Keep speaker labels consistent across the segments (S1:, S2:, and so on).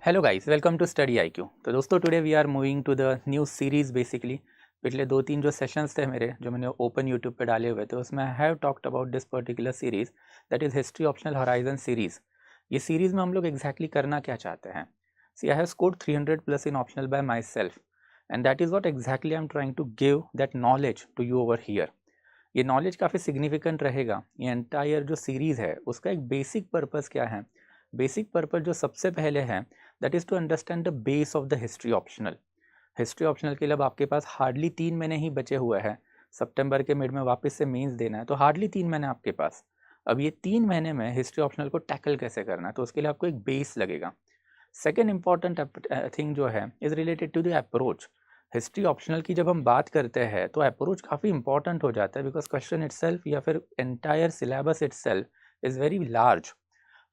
S1: Hello guys, welcome to study IQ क्यू। तो दोस्तों today we are moving to the new series. Basically पिछले 2-3 जो सेशंस थे मेरे, जो मैंने ओपन यूट्यूब पे डाले हुए थे, उसमें I have talked about this particular series, that is history optional horizon series. ये सीरीज़ में हम लोग एग्जैक्टली करना क्या चाहते हैं? See I have scored 300 plus in optional by myself, and that is what exactly I am trying to give that knowledge to you over here. ये knowledge काफ़ी सिग्निफिकेंट रहेगा। ये एंटायर जो सीरीज़ है उसका एक बेसिक पर्पज़ क्या है? बेसिक पर्पज़ जो सबसे पहले है, that is to understand the base of the history optional. History optional के लिए अब आपके पास हार्डली 3 महीने ही बचे हुए हैं। सितंबर के मिड में वापस से मेंस देना है, तो हार्डली 3 महीने आपके पास। अब ये 3 महीने में हिस्ट्री ऑप्शनल को टैकल कैसे करना है, तो उसके लिए आपको एक बेस लगेगा। सेकेंड इंपॉर्टेंट थिंग जो है is related to the approach. History optional की जब हम बात करते हैं तो अप्रोच काफ़ी इंपॉर्टेंट हो जाता है, बिकॉज क्वेश्चन इटसेल्फ या फिर entire syllabus itself is very large.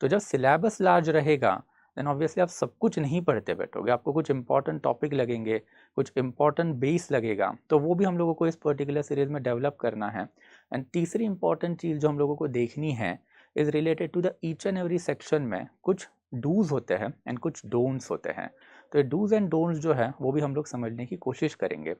S1: तो जब सिलेबस लार्ज रहेगा देन ऑब्वियसली आप सब कुछ नहीं पढ़ते बैठोगे, आपको कुछ इंपॉर्टेंट टॉपिक लगेंगे, कुछ इंपॉर्टेंट बेस लगेगा, तो वो भी हम लोगों को इस पर्टिकुलर सीरीज में डेवलप करना है। एंड तीसरी इंपॉर्टेंट चीज़ जो हम लोगों को देखनी है is related to the each and every section में कुछ डूज होते हैं एंड कुछ डोंट्स होते हैं। तो ये डूज एंड डोंट्स जो है वो भी हम लोग समझने की कोशिश करेंगे।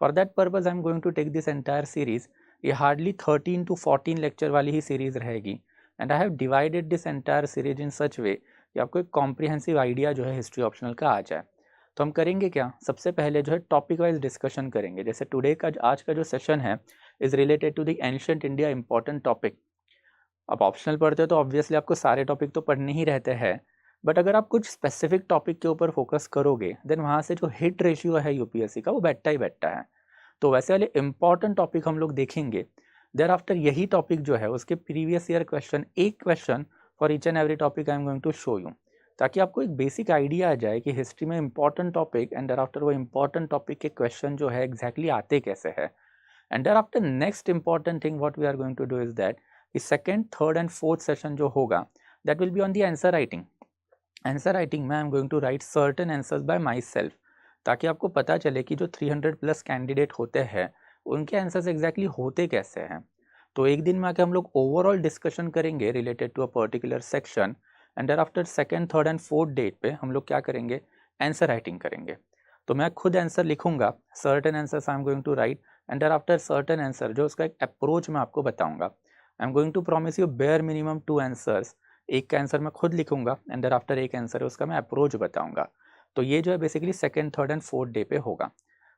S1: For that purpose I am going to take this entire series. ये हार्डली 13 to 14 लेक्चर वाली ही सीरीज रहेगी, and I have divided this entire series in such way कि आपको एक कॉम्प्रिहेंसिव आइडिया जो है हिस्ट्री ऑप्शनल का आ जाए। तो हम करेंगे क्या, सबसे पहले जो है टॉपिक वाइज डिस्कशन करेंगे। जैसे टुडे का आज का जो सेशन है is related to the ancient India important topic. आप ऑप्शनल पढ़ते हो तो ऑब्वियसली आपको सारे टॉपिक तो पढ़ने ही रहते हैं, बट अगर आप कुछ स्पेसिफिक टॉपिक के ऊपर फोकस करोगे देन वहाँ से जो हिट रेशियो है यूपीएससी का वो बैठता ही बैठता है। तो वैसे वाले इंपॉर्टेंट टॉपिक हम लोग देखेंगे। देर आफ्टर यही टॉपिक जो है उसके प्रीवियस ईयर क्वेश्चन, एक question for each and every topic I am going to show you, ताकि आपको एक बेसिक आइडिया आ जाए कि हिस्ट्री में important topic and thereafter वो इंपॉर्टेंट टॉपिक के क्वेश्चन जो है एग्जैक्टली आते कैसे है। And thereafter next important thing what we are going to do is that कि second, third and fourth session जो होगा that will be on the answer writing. Answer writing में I am going to write certain answers by myself, ताकि आपको पता चले कि जो 300 प्लस कैंडिडेट होते हैं उनके आंसर्स एग्जैक्टली होते कैसे हैं। तो एक दिन में आके हम लोग ओवरऑल डिस्कशन करेंगे related to a particular section, and thereafter second, third and fourth date पे हम लोग क्या करेंगे, आंसर राइटिंग करेंगे। तो मैं खुद आंसर लिखूंगा, certain answers I am going to write, and thereafter certain answer जो उसका एक अप्रोच मैं आपको बताऊंगा। I am going to promise you bare minimum 2 answers. एक का आंसर मैं खुद लिखूंगा एंड देर आफ्टर एक आंसर है उसका मैं अप्रोच बताऊंगा। तो ये जो है basically second, third and fourth day पे होगा।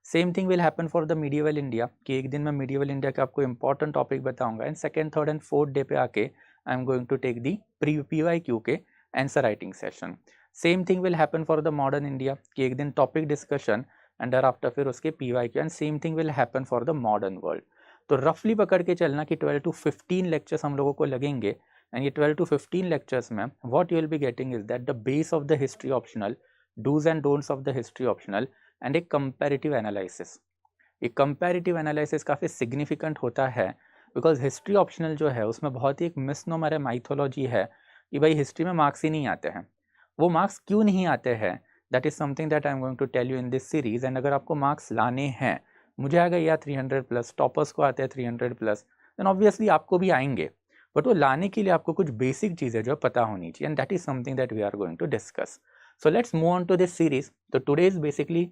S1: Same thing will happen for the medieval India, कि एक दिन मैं मीडिएवल इंडिया का आपको इंपॉर्टेंट टॉपिक बताऊंगा and second, third and fourth day पे आके I am going to take the PYQ के answer writing session. Same thing will happen for the modern India, कि एक दिन topic discussion and thereafter फिर उसके PYQ, and same thing will happen for the modern world. तो रफली पकड़ के चलना कि 12 to 15 लेक्चर्स हम लोगों को लगेंगे, एंड ये 12 to 15 लेक्चर्स में what you will be getting is that the base of the history optional, dos and don'ts of the history optional, and एक कंपैरेटिव एनालिसिस। ये कंपैरेटिव एनालिसिस काफ़ी सिग्निफिकेंट होता है, बिकॉज हिस्ट्री ऑप्शनल जो है उसमें बहुत ही एक मिसनोमर है, माइथोलॉजी है कि भाई हिस्ट्री में मार्क्स ही नहीं आते हैं। वो मार्क्स क्यों नहीं आते हैं, that is something that I am going to tell you in this series. And अगर आपको मार्क्स लाने हैं, मुझे आ गए या 300 प्लस, टॉपर्स को आते हैं 300 प्लस, देन ऑब्वियसली आपको भी आएंगे, बट वो लाने के लिए आपको कुछ बेसिक चीज़ें जो पता होनी चाहिए, and that is something that we are going to discuss. So let's move on to this series. तो टुडे इज बेसिकली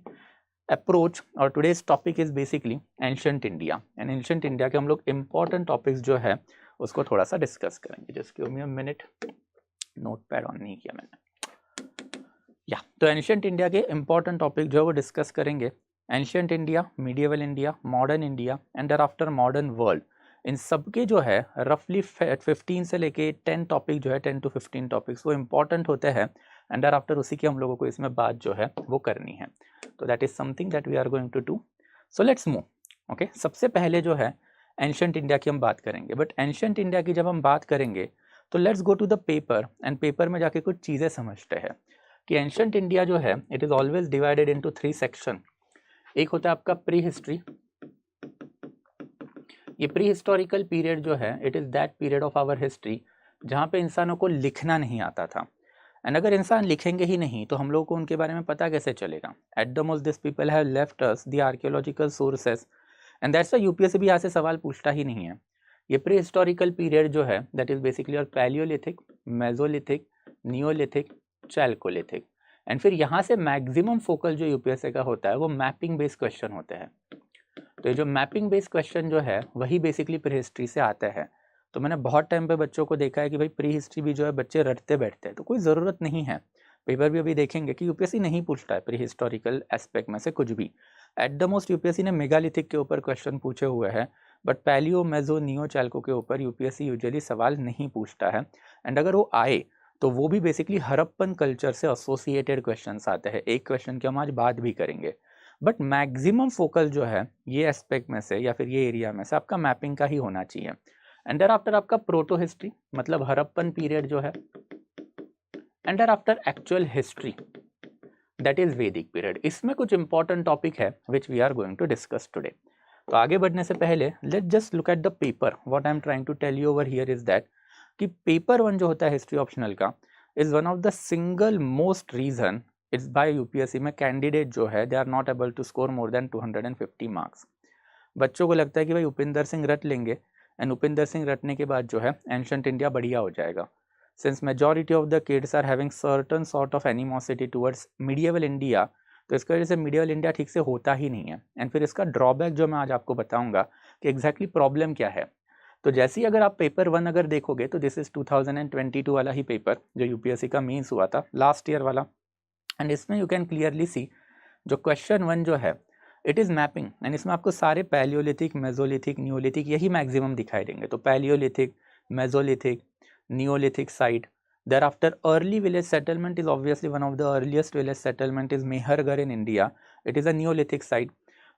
S1: अप्रोच और today's topic is basically ancient India, and ancient India के हम लोग इंपॉर्टेंट टॉपिक्स जो है उसको थोड़ा सा डिस्कस करेंगे। Just give me a minute, notepad on नहीं किया मैंने। या तो एंशिएंट इंडिया के इंपॉर्टेंट टॉपिक जो है वो डिस्कस करेंगे। Ancient India, medieval India, modern India and thereafter modern world, इन सब के जो है रफली 15 से लेके 10 टॉपिक जो है, 10 to 15 टॉपिक्स वो इंपॉर्टेंट होते हैं, एंड देयर आफ्टर उसी की हम लोगों को इसमें बात जो है वो करनी है। तो that is something that we are going to do. So let's move. Okay, सबसे पहले जो है एंशिएंट इंडिया की हम बात करेंगे, बट एंशिएंट इंडिया की जब हम बात करेंगे तो let's go to the paper, and paper में जाके कुछ चीज़ें समझते हैं कि एंशिएंट इंडिया जो है it is always divided into 3 section. एक होता है आपका प्री हिस्ट्री। ये प्री हिस्टोरिकल पीरियड जो है it is that period of our history जहाँ पे इंसानों को लिखना नहीं आता था, एंड अगर इंसान लिखेंगे ही नहीं तो हम लोग को उनके बारे में पता कैसे चलेगा। At the most this people have left us the archaeological sources, and that's why UPSC भी यहाँ से सवाल पूछता ही नहीं है। ये प्री हिस्टोरिकल पीरियड जो है दैट इज़ बेसिकली और Palaeolithic, Mesolithic, Neolithic, Chalcolithic, and फिर यहाँ से मैक्सिमम फोकल जो यूपीएससी का होता है वो मैपिंग बेस्ड क्वेश्चन होते हैं। तो ये जो मैपिंग बेस्ड क्वेश्चन जो है वही बेसिकली प्री हिस्ट्री से आता है। तो मैंने बहुत टाइम पे बच्चों को देखा है कि भाई प्री हिस्ट्री भी जो है बच्चे रटते बैठते हैं, तो कोई ज़रूरत नहीं है। पेपर भी अभी देखेंगे कि यूपीएससी नहीं पूछता है प्री हिस्टोरिकल एस्पेक्ट में से कुछ भी। एट द मोस्ट यूपीएससी ने मेगालिथिक के ऊपर क्वेश्चन पूछे हुए हैं, बट पैलियो मेजो नियो चैल्को के ऊपर यूपीएससी यूजुअली सवाल नहीं पूछता है। एंड अगर वो आए तो वो भी बेसिकली हड़प्पन कल्चर से एसोसिएटेड क्वेश्चंस आते हैं। एक क्वेश्चन की हम आज बात भी करेंगे, बट मैक्सिमम फोकल जो है ये एस्पेक्ट में से या फिर ये एरिया में से आपका मैपिंग का ही होना चाहिए। एंड देयर आफ्टर आपका प्रोटो हिस्ट्री मतलब हड़प्पन पीरियड जो है, and thereafter actual history that is Vedic period. इसमें कुछ इंपॉर्टेंट टॉपिक है which we are going to discuss today. तो आगे बढ़ने से पहले let just look at the paper. What I am trying to tell you over here is that कि paper 1 जो होता है हिस्ट्री ऑप्शनल का is one of the single most reason it's by UPSC में कैंडिडेट जो है they are not able to score more than 250 marks. बच्चों को लगता है कि भाई उपिंदर सिंह रट लेंगे एंड उपिंदर सिंह रटने के बाद जो है एंशंट इंडिया बढ़िया हो जाएगा। Since majority of the kids are having certain sort of animosity towards medieval India, तो इसकी वजह से मीडिएवल इंडिया ठीक से होता ही नहीं है। एंड फिर इसका ड्रॉबैक जो मैं आज आपको बताऊंगा कि एग्जैक्टली प्रॉब्लम क्या है। तो जैसे ही अगर आप पेपर 1 अगर देखोगे तो दिस इज 2022 वाला ही पेपर जो यूपीएससी का मीन्स हुआ था लास्ट ईयर वाला। एंड इसमें यू कैन क्लियरली सी जो क्वेश्चन 1 जो है इट इज़ मैपिंग, एंड इसमें आपको सारे पैलियोलिथिक, मेजोलिथिक, नियोलिथिक यही मैक्सिमम दिखाई देंगे। तो Palaeolithic, Mesolithic, Neolithic site. Thereafter, early village settlement is obviously one of the earliest village settlement is Mehergarh in India. It is a Neolithic site.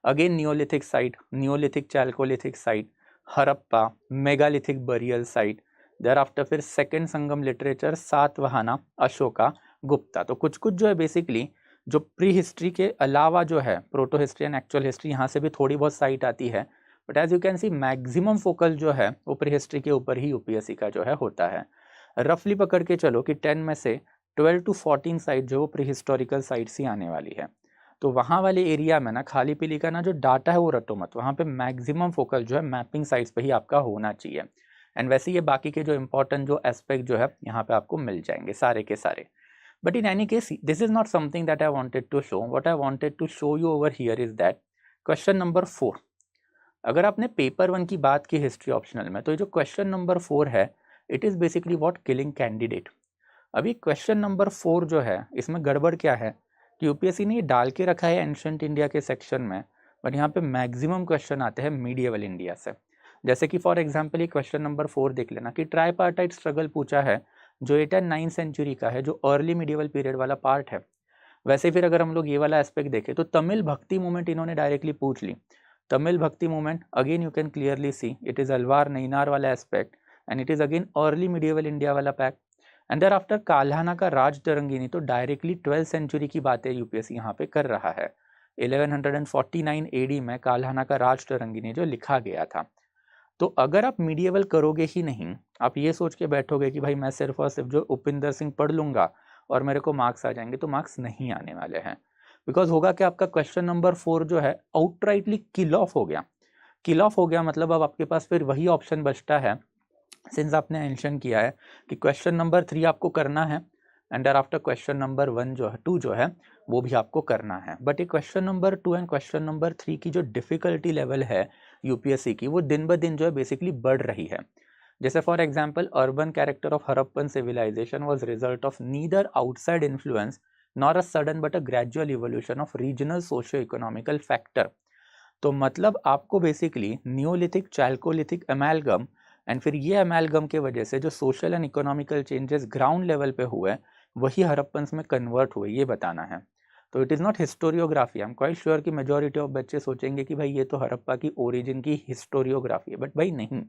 S1: Again Neolithic site, Neolithic Chalcolithic site, Harappa, Megalithic burial site. Thereafter फिर second संगम literature, Satavahana, Ashoka, Gupta. तो कुछ कुछ जो है basically जो pre history के अलावा जो है proto history and actual history यहाँ से भी थोड़ी बहुत साइट आती है, but as you can see maximum focal जो है वो प्री हिस्ट्री के ऊपर ही यूपीएससी का जो है होता है। रफली पकड़ के चलो कि 10 में से 12 to 14 साइट जो प्री हिस्टोरिकल साइट्स ही आने वाली है। तो वहाँ वाले एरिया में ना खाली पीली का ना जो डाटा है वो रटो मत, वहाँ पे मैक्सिमम फोकल जो है मैपिंग साइट्स पे ही आपका होना चाहिए। एंड वैसे ये बाकी के जो इंपॉर्टेंट जो एस्पेक्ट जो है यहाँ पे आपको मिल जाएंगे सारे के सारे। But in any case this is not something that I wanted to show. What I wanted to show you over here is that question number 4। अगर आपने पेपर 1 की बात की हिस्ट्री ऑप्शनल में, तो ये जो क्वेश्चन नंबर 4 है it is basically what killing candidate. अभी क्वेश्चन नंबर 4 जो है इसमें गड़बड़ क्या है कि यूपीएससी ने ये डाल के रखा है एंशंट इंडिया के सेक्शन में, बट यहाँ पे मैक्सिमम क्वेश्चन आते हैं मीडिएवल इंडिया से। जैसे कि फॉर एग्जांपल ये क्वेश्चन नंबर 4 देख लेना कि ट्राईपार्टाइट स्ट्रगल पूछा है जो 8 एंड 9 सेंचुरी का है, जो अर्ली मीडिएवल पीरियड वाला पार्ट है। वैसे फिर अगर हम लोग ये वाला एस्पेक्ट देखें तो तमिल भक्ति मूवमेंट इन्होंने डायरेक्टली पूछ ली। Tamil Bhakti movement again you can clearly see it is Alvar Nayanar वाला aspect and it is again early medieval India वाला pack. And thereafter Kalhana का राज तरंगिनी, तो डायरेक्टली 12th सेंचुरी की बातें यूपीएससी यहाँ पे कर रहा है। 1149 एडी में काल्हाना का राज तरंगिनी जो लिखा गया था। तो अगर आप मीडिएवल करोगे ही नहीं, आप ये सोच के बैठोगे कि भाई मैं सिर्फ और सिर्फ जो उपिंदर सिंह पढ़ लूंगा और मेरे को मार्क्स आ जाएंगे, तो मार्क्स नहीं आने वाले हैं। बिकॉज होगा कि आपका क्वेश्चन नंबर 4 जो है आउटराइटली किल ऑफ हो गया। किल ऑफ हो गया मतलब अब आपके पास फिर वही ऑप्शन बचता है, सिंस आपने मेंशन किया है कि क्वेश्चन नंबर 3 आपको करना है and thereafter question number 2 जो है वो भी आपको करना है। बट ये question number 2 and question number 3 की जो डिफिकल्टी लेवल है यूपीएससी की, वो दिन ब दिन जो है बेसिकली बढ़ रही है। जैसे for example urban character of Harappan civilisation was result of neither outside influence nor a sudden but a gradual evolution of regional socio economical factor. तो मतलब आपको basically neolithic, chalcolithic amalgam and फिर ये एमैलगम के वजह से जो social and economical changes ground level पे हुए वही हड़प्पन्स में कन्वर्ट हुए, ये बताना है। तो it is not historiography. I am quite sure कि मेजॉरिटी ऑफ बच्चे सोचेंगे कि भाई ये तो हड़प्पा की ओरिजिन की हिस्टोरियोग्राफी है, बट भाई नहीं।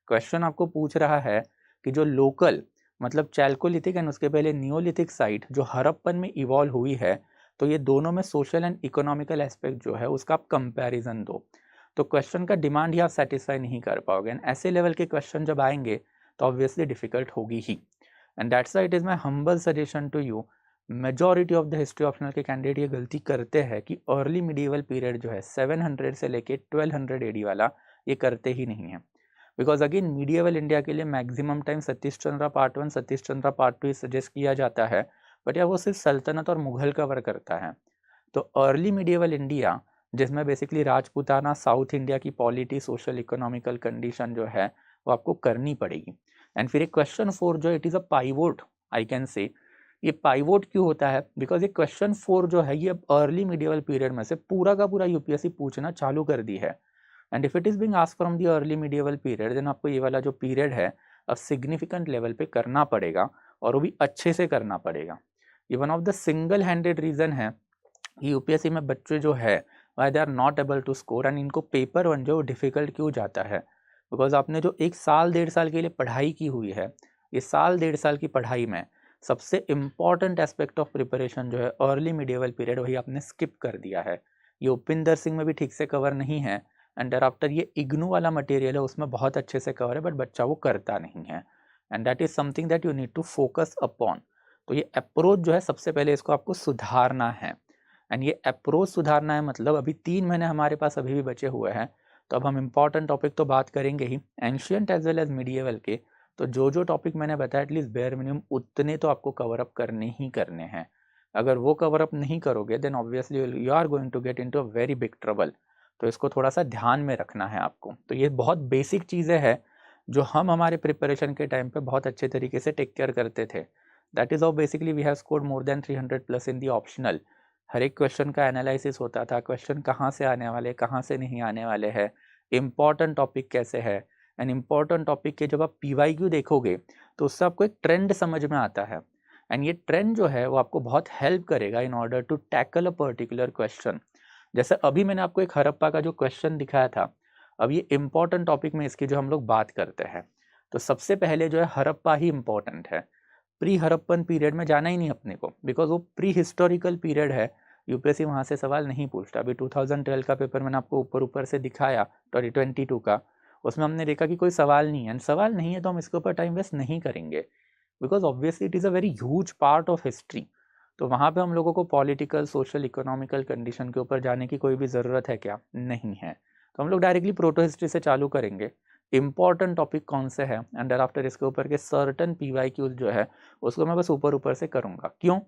S1: क्वेश्चन आपको पूछ रहा है कि जो लोकल मतलब चैल्कोलिथिक एंड उसके पहले नियोलिथिक साइट जो हड़प्पन में इवॉल्व हुई है, तो ये दोनों में सोशल एंड इकोनॉमिकल एस्पेक्ट जो है उसका आप कंपैरिजन दो। तो क्वेश्चन का डिमांड ही आप सेटिस्फाई नहीं कर पाओगे, एंड ऐसे लेवल के क्वेश्चन जब आएंगे तो ऑब्वियसली डिफिकल्ट होगी ही। And that's why it is my humble suggestion to you. Majority of the history optional के कैंडिडेट ये गलती करते हैं कि अर्ली मिडिवल पीरियड जो है 700 से लेके 1200 एडी वाला ये करते ही नहीं है। बिकॉज अगेन मीडिएवल इंडिया के लिए maximum time Satish Chandra part 1, Satish Chandra part 2 suggest किया जाता है, बट यार वो सिर्फ सल्तनत और मुगल कवर करता है। तो अर्ली मीडिएवल इंडिया, जिसमें बेसिकली राजपूताना, साउथ इंडिया की पॉलिटी, सोशल इकोनॉमिकल कंडीशन जो है वो आपको करनी पड़ेगी। एंड फिर एक क्वेश्चन 4 जो it is a pivot, I can say. ये पाइवोट क्यों होता है? बिकॉज ये क्वेश्चन 4 जो है ये अर्ली मीडिएवल पीरियड में से पूरा का पूरा यूपीएससी पूछना चालू कर दी है। And if it is being asked from the early medieval period, then आपको ये वाला जो पीरियड है अब सिग्निफिकेंट लेवल पे करना पड़ेगा, और वो भी अच्छे से करना पड़ेगा। ये one of the single handed reason है कि यूपीएससी में बच्चे जो है why they are not able to score, and इनको पेपर वन जो डिफिकल्ट क्यों जाता है। बिकॉज आपने जो एक साल 1.5 साल के लिए पढ़ाई की हुई है, ये साल 1.5 साल की पढ़ाई में सबसे इम्पॉर्टेंट एस्पेक्ट ऑफ प्रिपरेशन जो है अर्ली मीडिएवल पीरियड, वही आपने स्किप कर दिया है। ये उपिंदर सिंह में भी ठीक से कवर नहीं है, एंड देयर आफ्टर ये इग्नू वाला मटेरियल है उसमें बहुत अच्छे से कवर है, बट बच्चा वो करता नहीं है। And that is something that you need to focus upon. तो ये अप्रोच जो है सबसे पहले इसको आपको सुधारना है। एंड ये अप्रोच सुधारना है मतलब अभी 3 महीने हमारे पास अभी भी बचे हुए हैं, तो अब हम इम्पॉर्टेंट टॉपिक तो बात करेंगे ही, ancient as well as medieval के। तो जो टॉपिक मैंने बताया एटलीस्ट बेयर मिनिमम उतने तो आपको कवर अप करने ही करने हैं। अगर वो कवर अप नहीं करोगे then obviously you are going to get into a very big trouble. तो इसको थोड़ा सा ध्यान में रखना है आपको। तो ये बहुत बेसिक चीज़ें हैं जो हम हमारे प्रिपरेशन के टाइम पे बहुत अच्छे तरीके से टेक केयर करते थे। That is how basically we have scored more than 300+ in the optional. हर एक क्वेश्चन का एनालिसिस होता था, क्वेश्चन कहाँ से आने वाले, कहाँ से नहीं आने वाले हैं, इम्पॉर्टेंट टॉपिक कैसे है। एंड इम्पॉर्टेंट टॉपिक के जब आप PYQ देखोगे तो उससे आपको एक ट्रेंड समझ में आता है, एंड ये ट्रेंड जो है वो आपको बहुत हेल्प करेगा in order to tackle a particular question. जैसे अभी मैंने आपको एक हड़प्पा का जो क्वेश्चन दिखाया था, अब ये इम्पॉर्टेंट टॉपिक में इसकी जो हम लोग बात करते हैं, तो सबसे पहले जो है हड़प्पा ही इम्पॉर्टेंट है। प्री हड़प्पन पीरियड में जाना ही नहीं अपने को, बिकॉज वो प्री हिस्टोरिकल पीरियड है, यूपीएससी वहाँ से सवाल नहीं पूछता। अभी 2012 का पेपर मैंने आपको ऊपर ऊपर से दिखाया 2022 का, उसमें हमने देखा कि कोई सवाल नहीं है, एंड सवाल नहीं है तो हम इसके ऊपर टाइम वेस्ट नहीं करेंगे, because obviously it is a very huge part of history. तो वहाँ पे हम लोगों को पॉलिटिकल, सोशल, इकोनॉमिकल कंडीशन के ऊपर जाने की कोई भी ज़रूरत है क्या? नहीं है। तो हम लोग डायरेक्टली प्रोटो हिस्ट्री से चालू करेंगे। इंपॉर्टेंट टॉपिक कौन से हैं, एंड आफ्टर इसके ऊपर के सर्टन PYQ जो है उसको मैं बस ऊपर ऊपर से करूँगा। क्यों?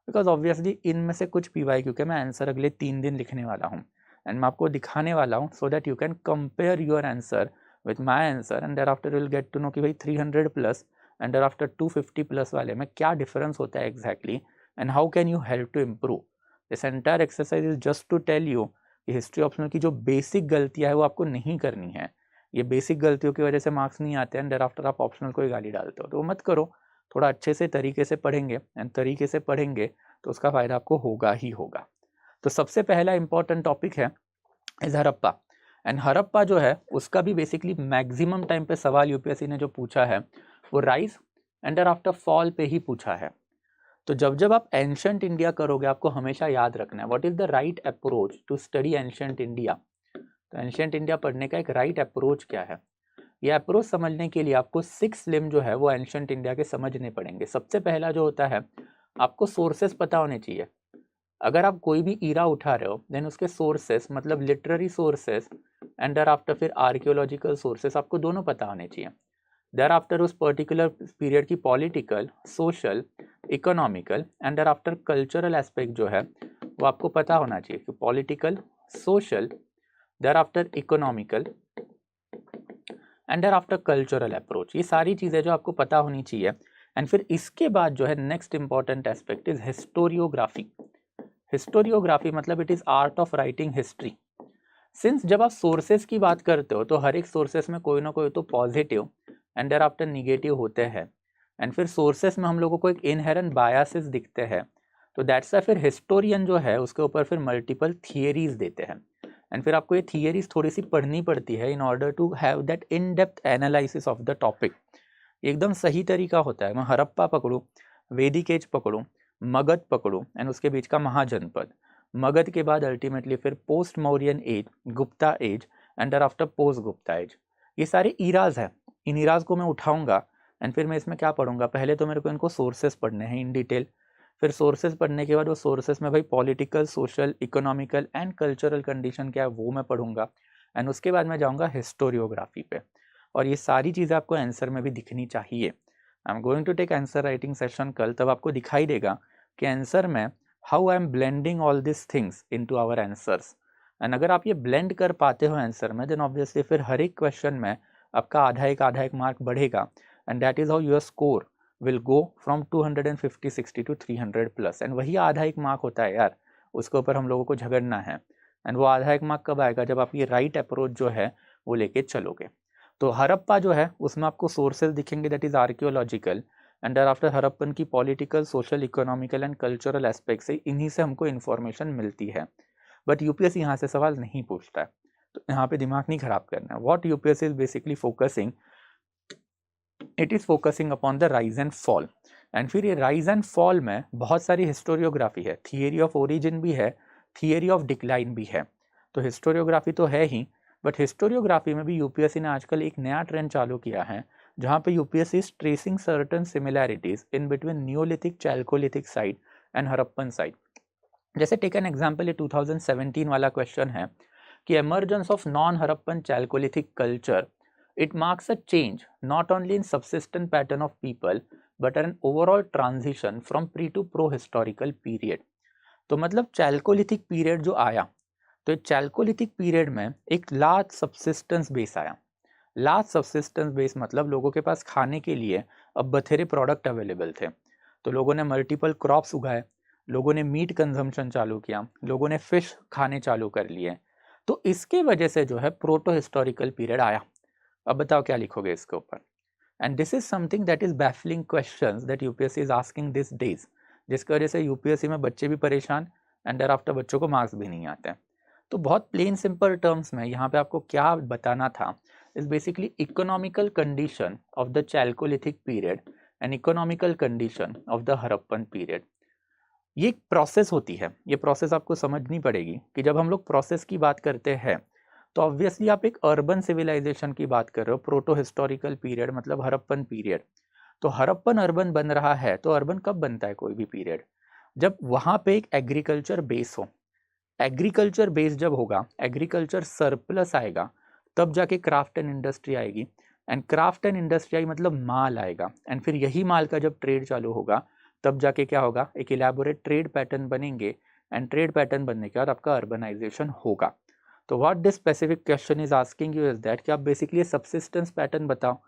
S1: बिकॉज ऑब्वियसली इनमें से कुछ PYQ के मैं आंसर अगले 3 दिन लिखने वाला हूँ, एंड मैं आपको दिखाने वाला हूँ so that you can compare your answer with my answer, and after will get to know कि भाई 300+ एंड आफ्टर 250+ वाले में क्या डिफरेंस होता है exactly, and how can you help to improve. This entire exercise is just to tell you कि history optional की जो बेसिक गलतियां है वो आपको नहीं करनी है। ये बेसिक गलतियों की वजह से मार्क्स नहीं आते हैं, एंड आफ्टर आप ऑप्शनल को ही गाली डालते हो, तो वो मत करो। थोड़ा अच्छे से तरीके से पढ़ेंगे, एंड तरीके से पढ़ेंगे तो उसका फायदा आपको होगा ही होगा। तो सबसे पहला इंपॉर्टेंट टॉपिक है इज हड़प्पा। एंड हड़प्पा जो है उसका भी बेसिकली मैक्सिमम टाइम पे सवाल यूपीएससी ने जो पूछा है वो राइज एंड आफ्टर फॉल पे ही पूछा है। तो जब जब आप एंशंट इंडिया करोगे आपको हमेशा याद रखना है what is the right approach to study ancient India. तो एंशंट इंडिया पढ़ने का एक राइट अप्रोच क्या है, ये अप्रोच समझने के लिए आपको 6 लिम जो है वो एंशंट इंडिया के समझने पड़ेंगे। सबसे पहला जो होता है आपको सोर्सेस पता होने चाहिए। अगर आप कोई भी ईरा उठा रहे हो देन उसके सोर्सेस मतलब literary sources and thereafter फिर आर्कियोलॉजिकल सोर्सेस आपको दोनों पता होने चाहिए। देयर आफ्टर उस पर्टिकुलर पीरियड की political, social, economical and thereafter cultural aspect जो है वो आपको पता होना चाहिए कि political, social, thereafter economical and thereafter cultural approach, ये सारी चीज़ें जो आपको पता होनी चाहिए। एंड फिर इसके बाद जो है next important aspect is historiography. Historiography मतलब it is art of writing history. Since जब आप सोर्सेस की बात करते हो तो हर एक सोर्सेस में कोई ना कोई तो positive and thereafter negative होते हैं, एंड फिर सोर्सेस में हम लोगों को एक इनहेरेंट बायसेस दिखते हैं। तो दैट्स फिर हिस्टोरियन जो है उसके ऊपर फिर मल्टीपल थियरीज देते हैं, एंड फिर आपको ये थियरीज थोड़ी सी पढ़नी पड़ती है in order to have that in depth analysis of the topic. एकदम सही तरीका होता है। मैं हड़प्पा पकड़ूँ, वैदिक एज पकड़ूँ, मगध पकड़ूँ, एंड उसके बीच का महाजनपद, मगध के बाद अल्टीमेटली फिर post Mauryan age, Gupta age and after post Gupta age, ये सारे ईराज हैं। इन ईराज को मैं उठाऊंगा एंड फिर मैं इसमें क्या पढ़ूंगा, पहले तो मेरे को इनको सोर्सेस पढ़ने हैं इन डिटेल, फिर सोर्सेस पढ़ने के बाद वो सोर्सेस में भाई political, social, economical and cultural condition क्या है वो मैं पढ़ूंगा, एंड उसके बाद मैं जाऊंगा हिस्टोरियोग्राफी पे। और ये सारी चीज़ें आपको आंसर में भी दिखनी चाहिए। I am going to take answer writing session कल, तब आपको दिखाई देगा कि आंसर में how I am blending all this things into our answers. And अगर आप ये ब्लेंड कर पाते हो आंसर में, देन ऑब्वियसली फिर हर एक क्वेश्चन में आपका आधा एक मार्क बढ़ेगा, and that is how your score will go from 250 60 to 300 plus. And वही आधा एक मार्क होता है यार, उसके ऊपर हम लोगों को झगड़ना है। एंड वो आधा एक मार्क कब आएगा, जब आप ये राइट अप्रोच जो है वो लेके चलोगे। तो हड़प्पा जो है उसमें आपको सोर्सेज दिखेंगे, that is archaeological, and after Harappan की political, social, economical and cultural aspect से, इन्हीं से हमको इन्फॉर्मेशन मिलती है। बट यूपीएससी यहाँ से सवाल नहीं पूछता है, तो यहाँ पे दिमाग नहीं खराब करना है। What UPSC is basically focusing, it is focusing upon the rise and fall. And फिर ये राइज एंड फॉल में बहुत सारी हिस्टोरियोग्राफी है, थियरी ऑफ ओरिजिन भी है, थियरी ऑफ डिक्लाइन भी है। तो हिस्टोरियोग्राफी तो है ही, बट हिस्टोरियोग्राफी में भी यूपीएससी ने आजकल एक नया ट्रेंड चालू किया है, जहाँ पे UPSC is tracing certain similarities in between Neolithic, Chalcolithic side and Harappan side. जैसे टेक एन एग्जाम्पल, ये 2017 वाला क्वेश्चन है कि emergence of non Harappan Chalcolithic culture, it marks a change not only in subsistent pattern of people but an overall transition from pre to pro historical period। तो मतलब Chalcolithic period जो आया, तो Chalcolithic period में एक large subsistence base आया। Large subsistence base मतलब लोगों के पास खाने के लिए अब बथेरे प्रोडक्ट अवेलेबल थे, तो लोगों ने मल्टीपल क्रॉप्स उगाए, लोगों ने मीट कंजम्पशन चालू किया, लोगों ने फिश खाने चालू कर लिए। तो इसके वजह से जो है प्रोटो हिस्टोरिकल पीरियड आया। अब बताओ क्या लिखोगे इसके ऊपर। And this is something that is baffling questions that UPSC is asking this days, जिसकी वजह से यूपीएससी में बच्चे भी परेशान, एंड देयर आफ्टर बच्चों को मार्क्स भी नहीं आते हैं। तो बहुत प्लेन सिंपल टर्म्स में यहाँ पे आपको क्या बताना था, is basically economical condition of the Chalcolithic period and economical condition of the Harappan period. ये एक प्रोसेस होती है, ये प्रोसेस आपको समझनी पड़ेगी कि जब हम लोग प्रोसेस की बात करते हैं तो ऑब्वियसली आप एक अर्बन सिविलाइजेशन की बात कर रहे हो, प्रोटो हिस्टोरिकल पीरियड मतलब हड़प्पन पीरियड। तो हड़प्पन अर्बन बन रहा है, तो अर्बन कब बनता है कोई भी पीरियड, जब वहां पे एक एग्रीकल्चर बेस हो। एग्रीकल्चर बेस जब होगा, एग्रीकल्चर सरप्लस आएगा, तब जाके क्राफ्ट एंड इंडस्ट्री आएगी, and craft and industry I मतलब माल आएगा, एंड फिर यही माल का जब ट्रेड चालू होगा तब जाके क्या होगा, एक इलेबोरेट ट्रेड पैटर्न बनेंगे, एंड ट्रेड पैटर्न बनने के बाद आपका अर्बनाइजेशन होगा। तो what this specific question is asking you is that कि आप बेसिकली सब्सिस्टेंस पैटर्न बताओ।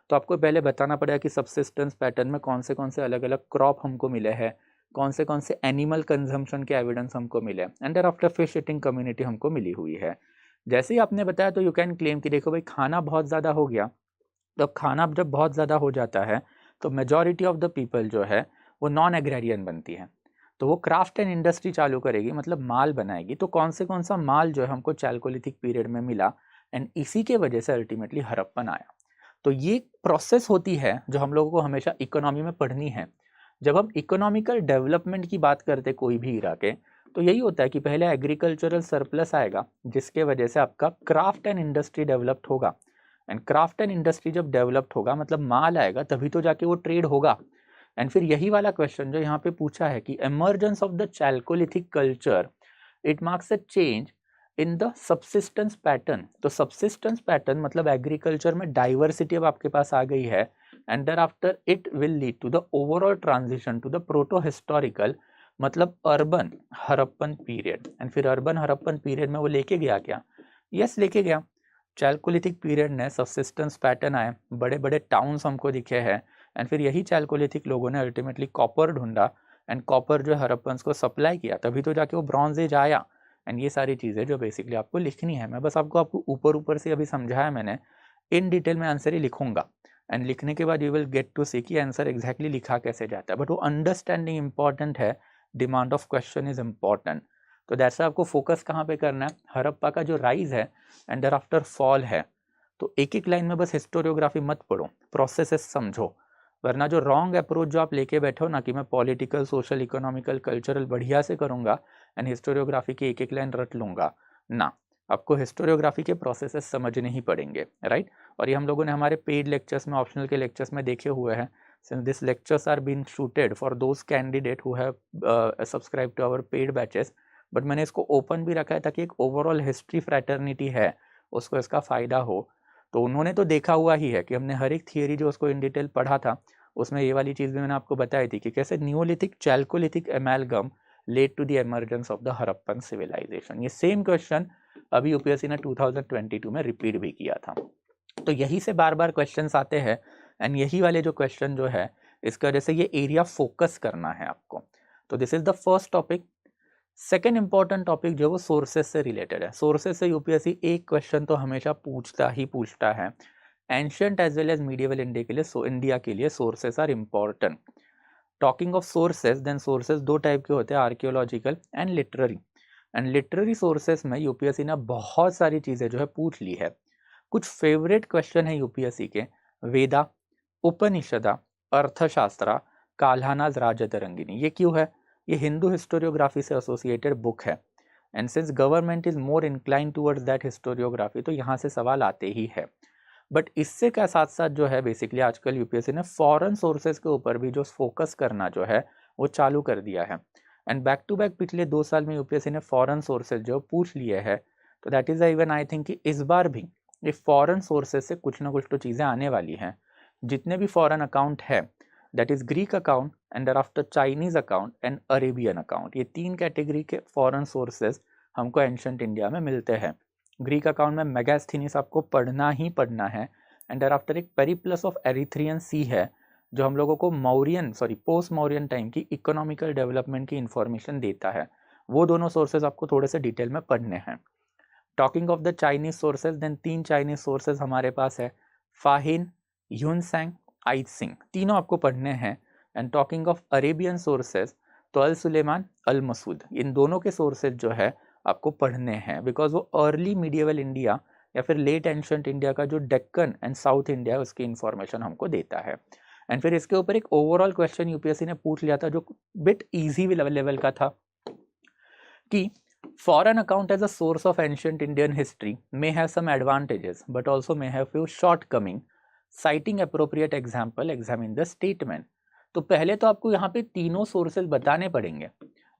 S1: तो आपको पहले बताना पड़ेगा कि सब्सिस्टेंस पैटर्न में कौन से अलग अलग क्रॉप हमको मिले हैं, कौन से एनिमल कंजम्पशन के एविडेंस हमको मिले, and thereafter fish eating community हमको मिली हुई है। जैसे ही आपने बताया तो यू कैन क्लेम कि देखो भाई खाना बहुत ज़्यादा हो गया। तो अब खाना जब बहुत ज़्यादा हो जाता है तो मेजॉरिटी ऑफ द पीपल जो है वो नॉन एग्रेरियन बनती है, तो वो क्राफ्ट एंड इंडस्ट्री चालू करेगी, मतलब माल बनाएगी। तो कौन सा माल जो है हमको चैल्कोलिथिक पीरियड में मिला, एंड इसी के वजह से अल्टीमेटली हड़प्पन आया। तो ये प्रोसेस होती है जो हम लोगों को हमेशा इकोनॉमी में पढ़नी है। जब हम इकोनॉमिकल डेवलपमेंट की बात करते कोई भी इरा के, तो यही होता है कि पहले एग्रीकल्चरल सरप्लस आएगा, जिसके वजह से आपका क्राफ्ट एंड इंडस्ट्री डेवलप्ड होगा, एंड क्राफ्ट एंड इंडस्ट्री जब डेवलप्ड होगा मतलब माल आएगा, तभी तो जाके वो ट्रेड होगा। एंड फिर यही वाला क्वेश्चन जो यहाँ पे पूछा है कि emergence of the chalcolithic culture, it marks a change in the subsistence pattern. तो सबसिस्टेंस पैटर्न मतलब एग्रीकल्चर में डाइवर्सिटी अब आपके पास आ गई है, and thereafter it will lead to the overall transition to the proto historical मतलब अर्बन हड़प्पन पीरियड। एंड फिर अर्बन हड़प्पन पीरियड में वो लेके गया क्या, यस लेके गया। चैल्कोलिथिक पीरियड ने सबसिस्टेंस पैटर्न आए, बड़े बड़े टाउन्स हमको दिखे हैं, एंड फिर यही चैल्कोलिथिक लोगों ने अल्टीमेटली कॉपर ढूंढा, एंड कॉपर जो हड़प्पन्स को सप्लाई किया, तभी तो जाके वो ब्रॉन्ज एज आया। एंड ये सारी चीज़ें जो बेसिकली आपको लिखनी है, मैं बस आपको ऊपर से अभी समझाया मैंने, इन डिटेल में आंसर ही लिखूंगा, एंड लिखने के बाद यू विल गेट टू सी कि आंसर एग्जैक्टली लिखा कैसे जाता है। बट वो अंडरस्टैंडिंग इंपॉर्टेंट है, demand of question is important. तो दैट्स आपको फोकस कहाँ पे करना है, हड़प्पा का जो राइज है एंड देयर आफ्टर फॉल है। तो एक एक लाइन में बस हिस्टोरियोग्राफी मत पढ़ो, प्रोसेसेस समझो, वरना जो रॉन्ग अप्रोच जो आप लेके बैठो ना कि मैं पॉलिटिकल, सोशल, इकोनॉमिकल, कल्चरल बढ़िया से करूंगा एंड हिस्टोरियोग्राफी की एक एक लाइन रट लूंगा ना, आपको हिस्टोरियोग्राफी के प्रोसेसेस समझने ही पड़ेंगे, राइट। और ये हम लोगों ने हमारे पेड लेक्चर्स में, ऑप्शनल के लेक्चर्स में देखे हुए हैं। Since this lectures are been shooted for those candidate who have subscribe to our paid batches, but मैंने इसको ओपन भी रखा है ताकि एक ओवरऑल हिस्ट्री फ्रैटर्निटी है उसको इसका फ़ायदा हो। तो उन्होंने तो देखा हुआ ही है कि हमने हर एक थियरी जो उसको इन डिटेल पढ़ा था उसमें ये वाली चीज़ भी मैंने आपको बताई थी कि कैसे neolithic chalcolithic amalgam led to the emergence of the Harappan civilisation. ये सेम क्वेश्चन अभी यूपीएससी ने 2022 में रिपीट भी किया था। तो यही से बार बार क्वेश्चंस आते हैं एंड यही वाले जो क्वेश्चन जो है इसकी वजह से ये एरिया फोकस करना है आपको। तो this is the first topic. Second important topic जो है वो सोर्सेज से रिलेटेड है। सोर्सेज से यूपीएससी एक क्वेश्चन तो हमेशा पूछता है। Ancient as well as medieval India के लिए sources are important. Talking of sources, then sources दो टाइप के होते हैं, archaeological and literary. And literary sources में यूपीएससी ने बहुत सारी चीज़ें जो है पूछ ली है। कुछ फेवरेट क्वेश्चन है यूपीएससी के, वेदा, उपनिषदा, अर्थशास्त्रा, काल्हानाज राजतरंगिनी। ये क्यों है? ये हिंदू हिस्टोरियोग्राफी से एसोसिएटेड बुक है and since government is more incline towards that historiography, तो यहाँ से सवाल आते ही है। बट इससे क्या साथ साथ जो है बेसिकली आजकल यूपीएससी ने फॉरेन सोर्सेज के ऊपर भी जो फोकस करना जो है वो चालू कर दिया है। एंड बैक टू बैक पिछले 2 साल में यूपीएससी ने फॉरेन सोर्सेज जो पूछ लिए हैं। तो that is even I think कि इस बार भी ये फॉरेन सोर्सेज से कुछ ना कुछ तो चीज़ें आने वाली हैं। जितने भी फॉरेन अकाउंट है, that is Greek account and thereafter Chinese account and Arabian account, ये 3 कैटेगरी के फॉरेन सोर्सेज हमको एंशिएंट इंडिया में मिलते हैं। ग्रीक अकाउंट में मेगास्थीनिस आपको पढ़ना ही पढ़ना है एंड देयरआफ्टर एक पेरिप्लस ऑफ एरिथ्रियन सी है जो हम लोगों को पोस्ट मौर्यन टाइम की इकोनॉमिकल डेवलपमेंट की इंफॉर्मेशन देता है। वो दोनों सोर्सेज आपको थोड़े से डिटेल में पढ़ने हैं। Talking of the Chinese sources, then 3 Chinese sources हमारे पास है, फाहिन, ह्यूनसैंग, आइत्सिंग, तीनों आपको पढ़ने हैं। And talking of Arabian sources, तो अल सुलेमान, अल मसूद, इन दोनों के सोर्सेज जो है आपको पढ़ने हैं बिकॉज वो अर्ली मीडिएवल इंडिया या फिर लेट एंशिएंट इंडिया का जो डेक्कन एंड साउथ इंडिया है उसकी इंफॉर्मेशन हमको देता है। एंड फिर इसके ऊपर एक ओवरऑल क्वेश्चन यूपीएससी ने पूछ लिया था जो बिट ईजी लेवल का था कि foreign account as a source of ancient Indian history may have some advantages but also may have few shortcoming. Citing appropriate example, examine the statement. तो पहले तो आपको यहाँ पे तीनों सोर्सेज बताने पड़ेंगे।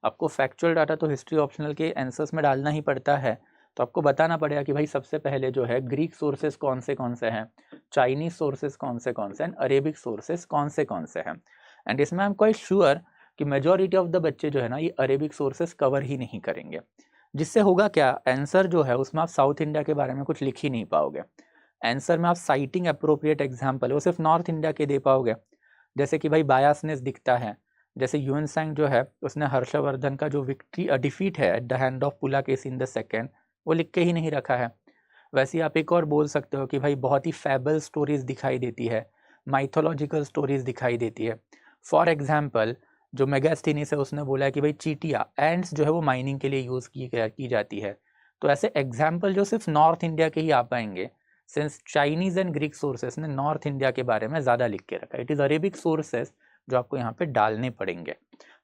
S1: आपको फैक्चुअल डाटा तो हिस्ट्री ऑप्शनल के आंसर्स में डालना ही पड़ता है, तो आपको बताना पड़ेगा कि भाई सबसे पहले जो है ग्रीक सोर्सेज कौन से हैं, चाइनीज सोर्सेज कौन से एंड अरेबिक सोर्सेज कौन से हैं। एंड इसमें आई एम क्वाइट श्योर कि मेजॉरिटी ऑफ द बच्चे जो है ना ये अरेबिक सोर्सेज कवर ही नहीं करेंगे, जिससे होगा क्या, आंसर जो है उसमें आप साउथ इंडिया के बारे में कुछ लिख ही नहीं पाओगे। आंसर में आप साइटिंग अप्रोप्रिएट एग्जाम्पल वो सिर्फ नॉर्थ इंडिया के दे पाओगे, जैसे कि भाई बायासनेस दिखता है, जैसे ह्यूनसैंग जो है उसने हर्षवर्धन का जो डिफीट है at the hand of Pulakesi in the second वो लिख के ही नहीं रखा है। वैसे ही आप एक और बोल सकते हो कि भाई बहुत ही फैबल स्टोरीज दिखाई देती है, माइथोलॉजिकल स्टोरीज दिखाई देती है। फॉर एग्जाम्पल जो मेगास्थीनिस है उसने बोला है कि भाई चीटिया एंड्स जो है वो माइनिंग के लिए यूज़ की जाती है। तो ऐसे एग्जाम्पल जो सिर्फ नॉर्थ इंडिया के ही आ पाएंगे, since Chinese and Greek sources ने नॉर्थ इंडिया के बारे में ज़्यादा लिख के रखा है। इट इज़ अरेबिक सोर्सेस जो आपको यहाँ पे डालने पड़ेंगे।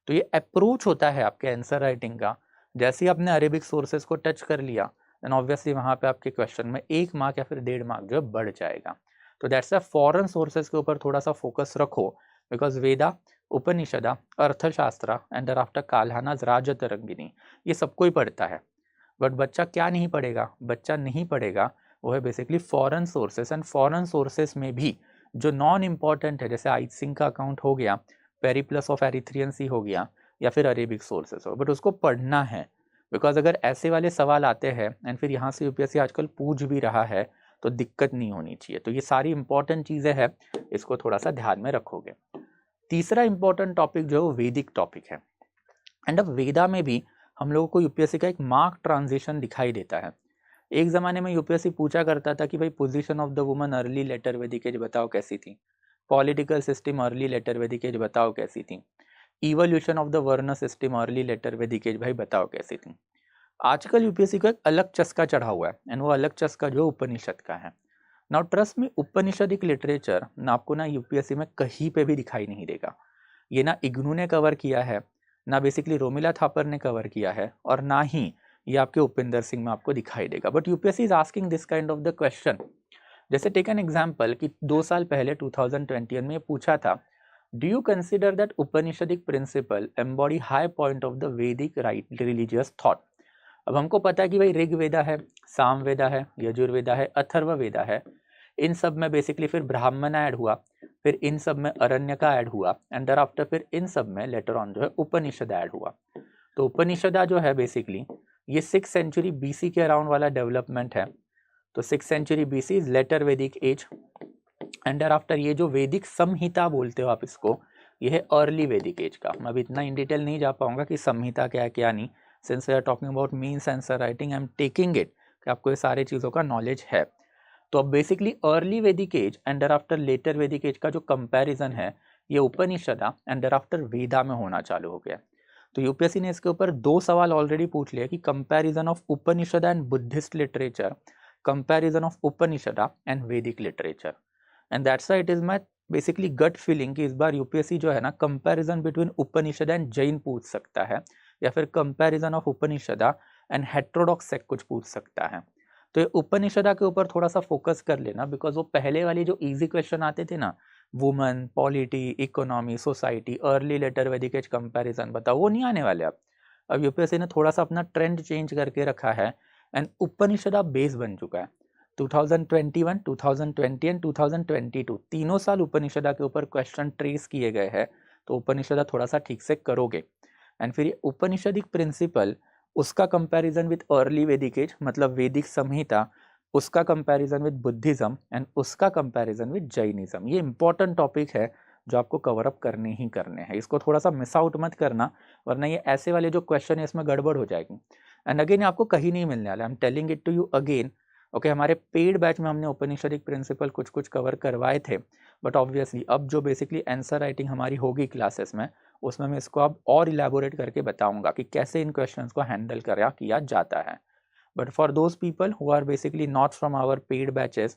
S1: तो ये अप्रोच होता है आपके आंसर राइटिंग का। जैसे ही आपने अरेबिक सोर्सेस को टच कर लिया देन ऑब्वियसली वहाँ पे आपके क्वेश्चन में 1 मार्क या फिर 1.5 मार्क जो है बढ़ जाएगा। तो दैट्स अ फॉरेन सोर्सेज के ऊपर थोड़ा सा फोकस रखो बिकॉज वेदा, उपनिषदा, अर्थशास्त्र एंड देयरआफ्टर काल्हानाज राजतरंगिनी ये सबको ही पढ़ता है। बट बच्चा क्या नहीं पढ़ेगा, बच्चा नहीं पढ़ेगा वो है basically foreign sources. And foreign sources में भी जो नॉन इम्पॉर्टेंट है, जैसे आइत्सिंग का अकाउंट हो गया, पेरिप्लस ऑफ एरिथ्रियन सी हो गया या फिर अरेबिक सोर्सेस हो, बट उसको पढ़ना है बिकॉज अगर ऐसे वाले सवाल आते हैं एंड फिर यहाँ से यूपीएससी आजकल पूछ भी रहा है तो दिक्कत नहीं होनी चाहिए। तो ये सारी इंपॉर्टेंट चीज़ें हैं, इसको थोड़ा सा ध्यान में रखोगे। तीसरा इंपॉर्टेंट टॉपिक जो है वो वैदिक टॉपिक है। एंड अब वेदा में भी हम लोगों को यूपीएससी का एक मार्क ट्रांजिशन दिखाई देता है। एक ज़माने में यूपीएससी पूछा करता था कि भाई position of the woman early later Vedic age बताओ कैसी थी, political system early later Vedic age बताओ कैसी थी, evolution of the varna system early later Vedic age भाई बताओ कैसी थी। आजकल यूपीएससी को एक अलग चस्का चढ़ा हुआ है एंड वो अलग चस्का जो उपनिषद का है। नाउ ट्रस्ट में उपनिषदिक लिटरेचर ना आपको ना यूपीएससी में कहीं पे भी दिखाई नहीं देगा। ये ना इग्नू ने कवर किया है, ना बेसिकली रोमिला थापर ने कवर किया है, और ना ही ये आपके उपिंदर सिंह में आपको दिखाई देगा। But UPSC is asking this kind of the question. जैसे टेक एन एग्जाम्पल कि 2 साल पहले 2021 में पूछा था, do you consider that Upanishadic principle embody high point of the Vedic right religious thought. अब हमको पता है कि भाई ऋग्वेदा है, सामवेदा है, यजुर्वेदा है, अथर्ववेदा है, इन सब में बेसिकली फिर ब्राह्मण ऐड हुआ, फिर इन सब में अरण्यका ऐड हुआ, एंड देयर आफ्टर फिर इन सब में लेटर ऑन जो है उपनिषद ऐड हुआ। तो उपनिषदा जो है बेसिकली ये 6th सेंचुरी बीसी के अराउंड वाला डेवलपमेंट है। तो 6th century BC is later Vedic age, and thereafter ये जो वैदिक संहिता बोलते हो आप इसको, ये है अर्ली वैदिक एज का। मैं अभी इतना इन डिटेल नहीं जा पाऊंगा कि संहिता क्या है क्या नहीं, since we are talking about means answer writing, I am taking it कि आपको ये सारी चीज़ों का नॉलेज है। तो अब basically early Vedic age and thereafter later Vedic age का जो कंपैरिजन है ये Upanishada and thereafter Veda में होना चालू हो गया। तो यूपीएससी ने इसके ऊपर 2 सवाल ऑलरेडी पूछ लिए कि comparison of Upanishads and Buddhist literature, comparison of Upanishads and Vedic literature, and that's why it is my basically gut feeling कि इस बार यूपीएससी जो है ना comparison between Upanishad and Jain पूछ सकता है, या फिर comparison of Upanishads and heterodox sect कुछ पूछ सकता है। तो ये उपनिषदा के ऊपर थोड़ा सा फोकस कर लेना, बिकॉज वो पहले वाली जो इजी क्वेश्चन आते थे ना, woman, polity, economy, society, early later Vedic age comparison, बताओ वो नहीं आने वाले। अब यूपीएससी ने थोड़ा सा अपना ट्रेंड चेंज करके रखा है एंड उपनिषदा बेस बन चुका है। 2021, 2020 एंड 2022 तीनों साल उपनिषदा के ऊपर क्वेश्चन ट्रेस किए गए हैं। तो उपनिषदा थोड़ा सा ठीक से करोगे, एंड फिर ये उपनिषदिक प्रिंसिपल उसका comparison with early Vedic as मतलब वैदिक संहिता, उसका कंपैरिजन विद बुद्धिज्म एंड उसका कंपैरिजन विद जैनिज्म। ये इंपॉर्टेंट टॉपिक है जो आपको कवर अप करने ही करने हैं, इसको थोड़ा सा मिस आउट मत करना, वरना ये ऐसे वाले जो क्वेश्चन है इसमें गड़बड़ हो जाएगी। एंड अगेन आपको कहीं नहीं मिलने वाला, I am telling it to you again. Okay, हमारे पेड बैच में हमने उपनिषदिक प्रिंसिपल कुछ कुछ कवर करवाए थे, बट ऑब्वियसली अब जो बेसिकली आंसर राइटिंग हमारी होगी क्लासेस में, उसमें मैं इसको अब और इलेबोरेट करके बताऊंगा कि कैसे इन क्वेश्चंस को हैंडल किया जाता है। But for those people who are basically not from our paid batches,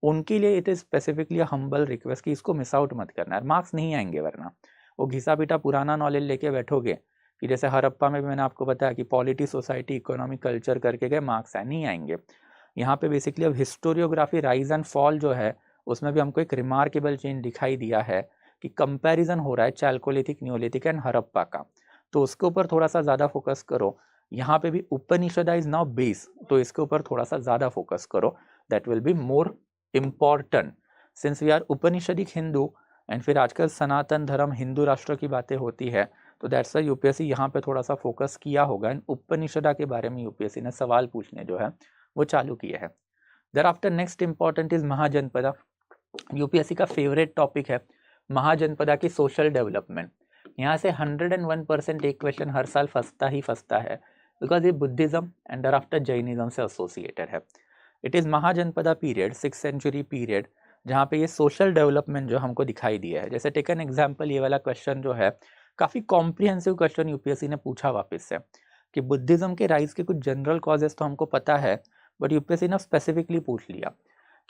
S1: उनके लिए it is specifically humble request कि इसको मिस आउट मत करना है, मार्क्स नहीं आएंगे, वरना वो घिसा पीटा पुराना नॉलेज लेके बैठोगे कि जैसे हरप्पा में भी मैंने आपको बताया कि पॉलिटी, सोसाइटी, इकोनॉमी, कल्चर करके गए, मार्क्स है नहीं आएंगे। यहाँ पे बेसिकली अब हिस्टोरियोग्राफी राइज एंड फॉल जो है उसमें भी हमको एक रिमार्केबल चेंज दिखाई दिया है कि कंपैरिजन हो रहा है चैल्कोलिथिक, नियोलिथिक एंड हरप्पा का, तो उसके ऊपर थोड़ा सा ज़्यादा फोकस करो। यहाँ पे भी उपनिषदा इज नाउ बेस, तो इसके ऊपर थोड़ा सा ज़्यादा फोकस करो, that will be more important since we are Upanishadic Hindu, and फिर आजकल सनातन धर्म हिंदू राष्ट्र की बातें होती है, तो दैट्स वाई यूपीएससी यहाँ पे थोड़ा सा फोकस किया होगा एंड उपनिषदा के बारे में यूपीएससी ने सवाल पूछने जो है वो चालू किए हैं। Thereafter next important is Mahajanapada. UPSC का फेवरेट टॉपिक है महाजनपदा की सोशल डेवलपमेंट। यहाँ से 101% एक क्वेश्चन हर साल फंसता है बिकॉज ये Buddhism and thereafter Jainism से एसोसिएटेड है। It is Mahajanapada period, 6th century period, जहाँ पे ये सोशल डेवलपमेंट जो हमको दिखाई दिया है। जैसे टेक एन एग्जाम्पल, ये वाला क्वेश्चन जो है काफ़ी कॉम्प्रिहेंसिव क्वेश्चन यूपीएससी ने पूछा वापस से कि बुद्धिज्म के राइज के कुछ जनरल कॉजेज तो हमको पता है, बट यूपीएससी ने स्पेसिफिकली पूछ लिया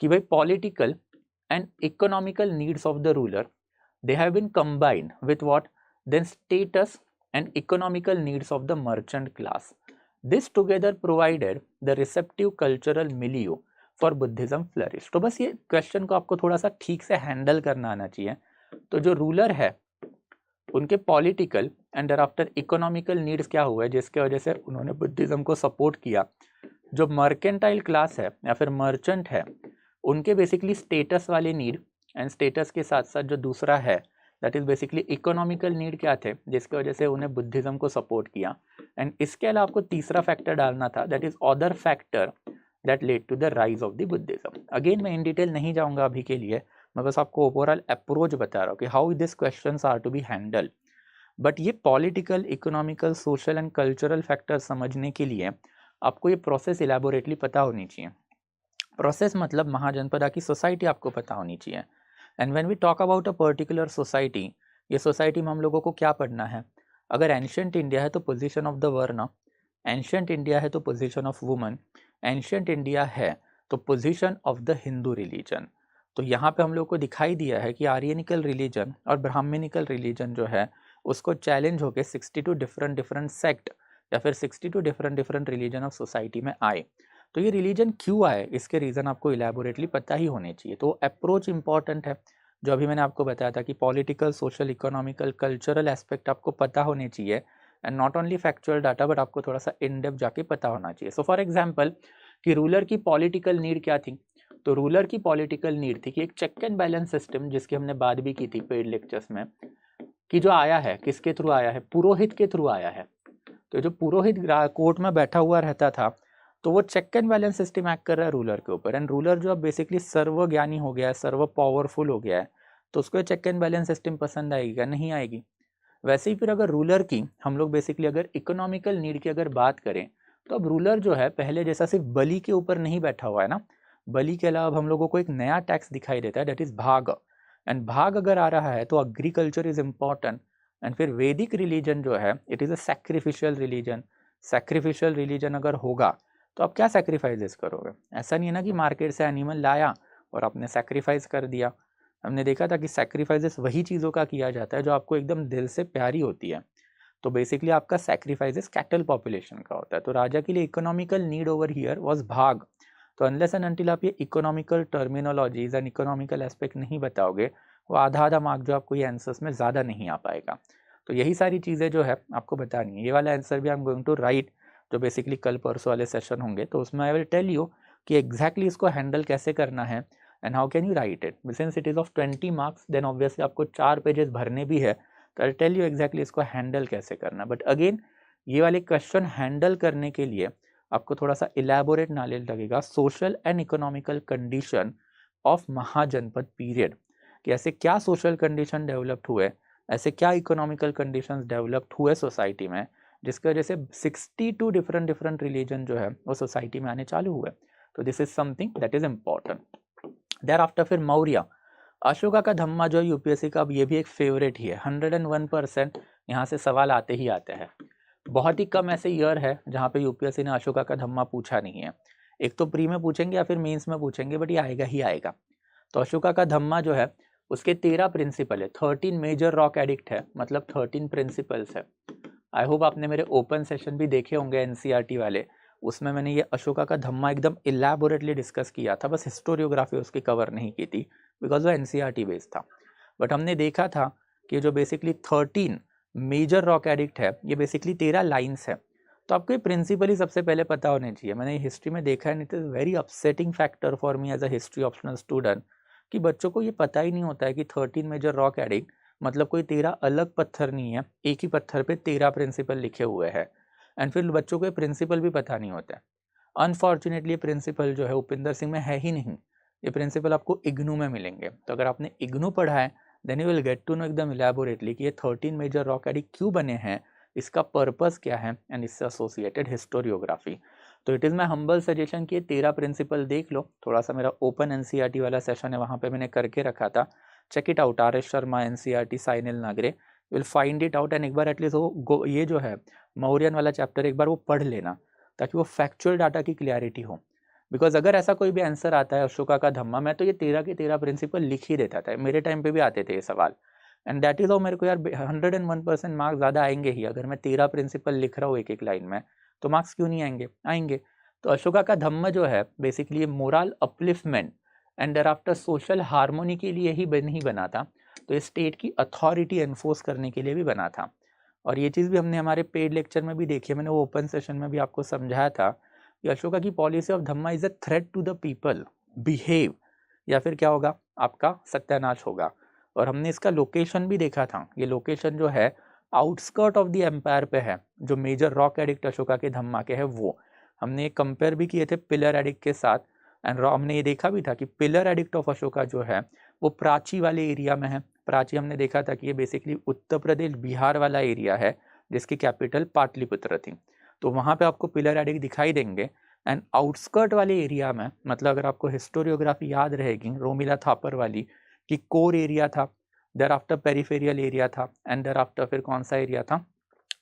S1: कि भाई political and economical needs of the ruler they have been combined with what? Then status and economical needs of the merchant class. This together provided the receptive cultural milieu for Buddhism flourish. तो बस ये question को आपको थोड़ा सा ठीक से handle करना आना चाहिए। तो जो रूलर है उनके political and thereafter economical needs क्या हुआ है जिसके वजह से उन्होंने बुद्धिज्म को सपोर्ट किया। जो मर्केंटाइल क्लास है या फिर मर्चेंट है, उनके बेसिकली स्टेटस वाले नीड एंड स्टेटस के साथ साथ जो दूसरा है that is basically economical need क्या थे जिसकी वजह से उन्हें बुद्धिज्म को सपोर्ट किया। एंड इसके अलावा आपको तीसरा फैक्टर डालना था, that is other factor that led to the rise of the Buddhism. Again मैं इन डिटेल नहीं जाऊंगा अभी के लिए, मैं बस आपको ओवरऑल अप्रोच बता रहा हूँ कि how this questions are to be handle. But ये political, economical, social and cultural factor समझने के लिए आपको ये प्रोसेस इलेबोरेटली पता होनी चाहिए। प्रोसेस मतलब महाजनपदा की सोसाइटी आपको पता होनी चाहिए। And when we talk about a particular society, ये सोसाइटी में हम लोगों को क्या पढ़ना है? अगर एंशिएंट इंडिया है तो पोजीशन ऑफ द वर्ण, एंशिएंट इंडिया है तो position of woman, ancient India है तो position of the Hindu religion. तो यहाँ पे हम लोग को दिखाई दिया है कि आर्यनिकल रिलीजन और ब्राह्मणिकल रिलीजन जो है उसको चैलेंज होकर 62 डिफरेंट सेक्ट या फिर 62 डिफरेंट रिलीजन ऑफ सोसाइटी में आए। तो ये रिलीजन क्यों आए इसके रीज़न आपको इलेबोरेटली पता ही होने चाहिए। तो अप्रोच इंपॉर्टेंट है, जो अभी मैंने आपको बताया था कि political, social, economical, cultural aspect आपको पता होने चाहिए and not only factual data but आपको थोड़ा सा इन डेप्थ जाके पता होना चाहिए। सो फॉर एग्जांपल कि रूलर की पॉलिटिकल नीड क्या थी। तो रूलर की पॉलिटिकल नीड थी कि एक चेक एंड बैलेंस सिस्टम, जिसकी हमने बात भी की थी पेड लेक्चर्स में, कि जो आया है किसके थ्रू आया है, पुरोहित के थ्रू आया है। तो जो पुरोहित कोर्ट में बैठा हुआ रहता था, तो वो check and balance system act कर रहा है रूलर के ऊपर। एंड रूलर जो अब बेसिकली सर्वज्ञानी हो गया है, सर्व पावरफुल हो गया है, तो उसको चेक एंड बैलेंस सिस्टम पसंद आएगी क्या? नहीं आएगी। वैसे ही फिर अगर रूलर की हम लोग बेसिकली अगर इकोनॉमिकल नीड की अगर बात करें, तो अब रूलर जो है पहले जैसा सिर्फ बलि के ऊपर नहीं बैठा हुआ है ना, बलि के अलावा अब हम लोगों को एक नया टैक्स दिखाई देता है, दैट इज भाग। एंड भाग अगर आ रहा है तो एग्रीकल्चर इज इम्पॉर्टेंट। एंड फिर वैदिक रिलीजन जो है it is a sacrificial religion. Sacrificial religion अगर होगा तो आप क्या सैक्रिफाइसेस करोगे? ऐसा नहीं है ना कि मार्केट से एनिमल लाया और आपने सैक्रिफाइस कर दिया। हमने देखा था कि सैक्रिफाइसेस वही चीज़ों का किया जाता है जो आपको एकदम दिल से प्यारी होती है। तो बेसिकली आपका सैक्रिफाइसेस कैटल पॉपुलेशन का होता है। तो राजा के लिए economical need over here was भाग। तो अनलेस एंड अनटिल आप ये economical terminologies and economical aspect नहीं बताओगे, वो आधा आधा मार्क जो आपको ये आंसर्स में ज़्यादा नहीं आ पाएगा। तो यही सारी चीज़ें जो है आपको बतानी है। ये वाला आंसर भी I am going to write, जो बेसिकली कल परसों वाले सेशन होंगे, तो उसमें आई विल टेल यू कि एग्जैक्टली इसको हैंडल कैसे करना है and how can you write it. Since it is of 20 marks, then obviously आपको 4 पेजेस भरने भी है, तो आई टेल यू एग्जैक्टली इसको हैंडल कैसे करना। बट अगेन ये वाले क्वेश्चन हैंडल करने के लिए आपको थोड़ा सा इलेबोरेट नॉलेज लगेगा social and economical condition of Mahajanapada period, कि ऐसे क्या सोशल कंडीशन डेवलप्ड हुए, ऐसे क्या इकोनॉमिकल कंडीशंस डेवलप्ड हुए सोसाइटी में, जिसकी वजह से 62 डिफरेंट रिलीजन जो है वो सोसाइटी में आने चालू हुए। तो this is something that is important. Thereafter फिर मौर्य, अशोका का धम्मा जो यूपीएससी का, अब ये भी एक फेवरेट ही है। 101% यहाँ से सवाल आते ही आते हैं। बहुत ही कम ऐसे ईयर है जहाँ पे यूपीएससी ने अशोका का धम्मा पूछा नहीं है। एक तो प्री में पूछेंगे या फिर मेंस में पूछेंगे, बट ये आएगा ही आएगा। तो अशोका का धम्मा जो है उसके 13 प्रिंसिपल है, 13 मेजर रॉक एडिक्ट है, मतलब 13 प्रिंसिपल्स है। आई होप आपने मेरे ओपन सेशन भी देखे होंगे एनसीईआरटी वाले, उसमें मैंने ये अशोका का धम्मा एकदम इलैबोरेटली डिस्कस किया था, बस हिस्टोरियोग्राफी उसकी कवर नहीं की थी बिकॉज वो एनसीईआरटी बेस्ड था। बट हमने देखा था कि जो बेसिकली 13 मेजर रॉक एडिक्ट है, ये बेसिकली 13 लाइन्स है। तो आपको ये प्रिंसिपल ही सबसे पहले पता होने चाहिए। मैंने हिस्ट्री में देखा है, it is very upsetting factor for me as a history optional student, कि बच्चों को ये पता ही नहीं होता है कि 13 मेजर रॉक एडिक्ट मतलब कोई 13 अलग पत्थर नहीं है, एक ही पत्थर पे 13 प्रिंसिपल लिखे हुए हैं। एंड फिर बच्चों को ये प्रिंसिपल भी पता नहीं होता है। अनफॉर्चुनेटली ये प्रिंसिपल जो है उपिंदर सिंह में है ही नहीं। ये प्रिंसिपल आपको इग्नू में मिलेंगे। तो अगर आपने इग्नू पढ़ा है then you will get to know एकदम इलैबोरेटली कि ये 13 मेजर रॉक एडिक्ट क्यों बने हैं, इसका पर्पस क्या है एंड इससे एसोसिएटेड हिस्टोरियोग्राफी। तो it is my humble suggestion कि ये 13 प्रिंसिपल देख लो। थोड़ा सा मेरा ओपन एनसीईआरटी वाला सेशन है, वहाँ पे मैंने करके रखा था, check it out. R S Sharma NCERT Sunil Nagre, will find it out. And एक बार एटलीस्ट वो ये जो है मौर्यन वाला चैप्टर एक बार वो पढ़ लेना, ताकि वो फैक्चुअल डाटा की क्लियरिटी हो। बिकॉज अगर ऐसा कोई भी आंसर आता है अशोका का धम्मा, मैं तो ये 13 के 13 प्रिंसिपल लिख ही देता था, मेरे टाइम पे भी आते थे ये सवाल। एंड दैट इज हाउ मेरे को यार 101% मार्क्स ज़्यादा आएंगे ही। अगर मैं 13 प्रिंसिपल लिख रहा हूँ एक एक लाइन में, तो मार्क्स क्यों नहीं आएंगे? आएंगे। तो अशोका का धम्मा जो है basically moral upliftment and thereafter social harmony के लिए ही नहीं बना था, तो ये स्टेट की अथॉरिटी एनफोर्स करने के लिए भी बना था। और ये चीज़ भी हमने हमारे पेड लेक्चर में भी देखी है, मैंने वो ओपन सेशन में भी आपको समझाया था कि अशोका की policy of Dhamma is a threat to the people, behave, या फिर क्या होगा, आपका सत्यानाश होगा। और हमने इसका लोकेशन भी देखा था। ये लोकेशन जो है आउटस्कर्ट ऑफ द एम्पायर पे है, जो मेजर रॉक एडिक्ट अशोका के धम्मा के है वो। हमने कंपेयर भी किए थे पिलर एडिक्ट के साथ। एंड हमने ये देखा भी था कि पिलर एडिक्ट ऑफ अशोका जो है वो प्राची वाले एरिया में है। प्राची हमने देखा था कि ये बेसिकली उत्तर प्रदेश बिहार वाला एरिया है, जिसकी कैपिटल पाटलिपुत्र थी। तो वहाँ पे आपको पिलर एडिक्ट दिखाई देंगे। एंड आउटस्कर्ट वाले एरिया में, मतलब अगर आपको हिस्टोरियोग्राफी याद रहेगी रोमिला थापर वाली, कि कोर एरिया था, देर आफ्टर पेरिफेरियल एरिया था, एंड देर आफ्टर फिर कौन सा एरिया था,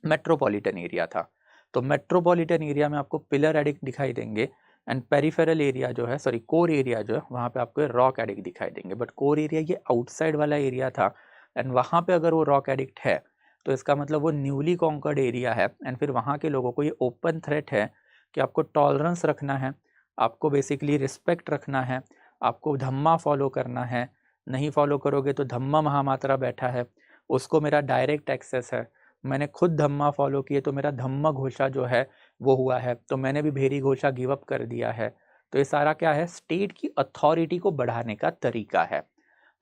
S1: मेट्रोपॉलिटन एरिया था। तो मेट्रोपॉलिटन एरिया में आपको पिलर एडिक्ट दिखाई देंगे, एंड पेरिफेरल एरिया जो है, सॉरी कोर एरिया जो है, वहाँ पे आपको रॉक एडिक्ट दिखाई देंगे। बट कोर एरिया ये आउटसाइड वाला एरिया था, एंड वहाँ पे अगर वो रॉक एडिक्ट है तो इसका मतलब वो न्यूली कॉन्कर्ड एरिया है। एंड फिर वहाँ के लोगों को ये ओपन थ्रेट है कि आपको टॉलरेंस रखना है, आपको बेसिकली रिस्पेक्ट रखना है, आपको धम्मा फॉलो करना है। नहीं फॉलो करोगे तो धम्मा महामात्रा बैठा है, उसको मेरा डायरेक्ट एक्सेस है। मैंने खुद धम्मा फॉलो किए तो मेरा धम्मा घोषा जो है वो हुआ है, तो मैंने भी भेरी घोषा गिव अप कर दिया है। तो ये सारा क्या है, स्टेट की अथॉरिटी को बढ़ाने का तरीका है।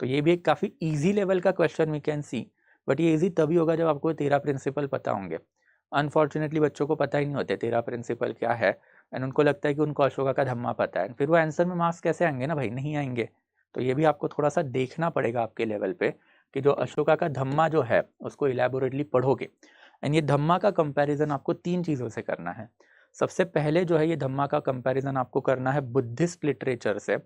S1: तो ये भी एक काफ़ी ईजी लेवल का question we can see, but ये ईजी तभी होगा जब आपको 13 प्रिंसिपल पता होंगे। अनफॉर्चुनेटली बच्चों को पता ही नहीं होते 13 प्रिंसिपल क्या है, एंड उनको लगता है कि उनको अशोका का धम्मा पता है, फिर वो आंसर में मार्क्स कैसे आएंगे ना भाई, नहीं आएंगे। तो ये भी आपको थोड़ा सा देखना पड़ेगा आपके लेवल पे कि जो अशोका का धम्मा जो है उसको इलेबोरेटली पढ़ोगे। एंड ये धम्मा का कंपैरिजन आपको 3 चीज़ों से करना है। सबसे पहले जो है ये धम्मा का कंपैरिजन आपको करना है बुद्धिस्ट लिटरेचर से।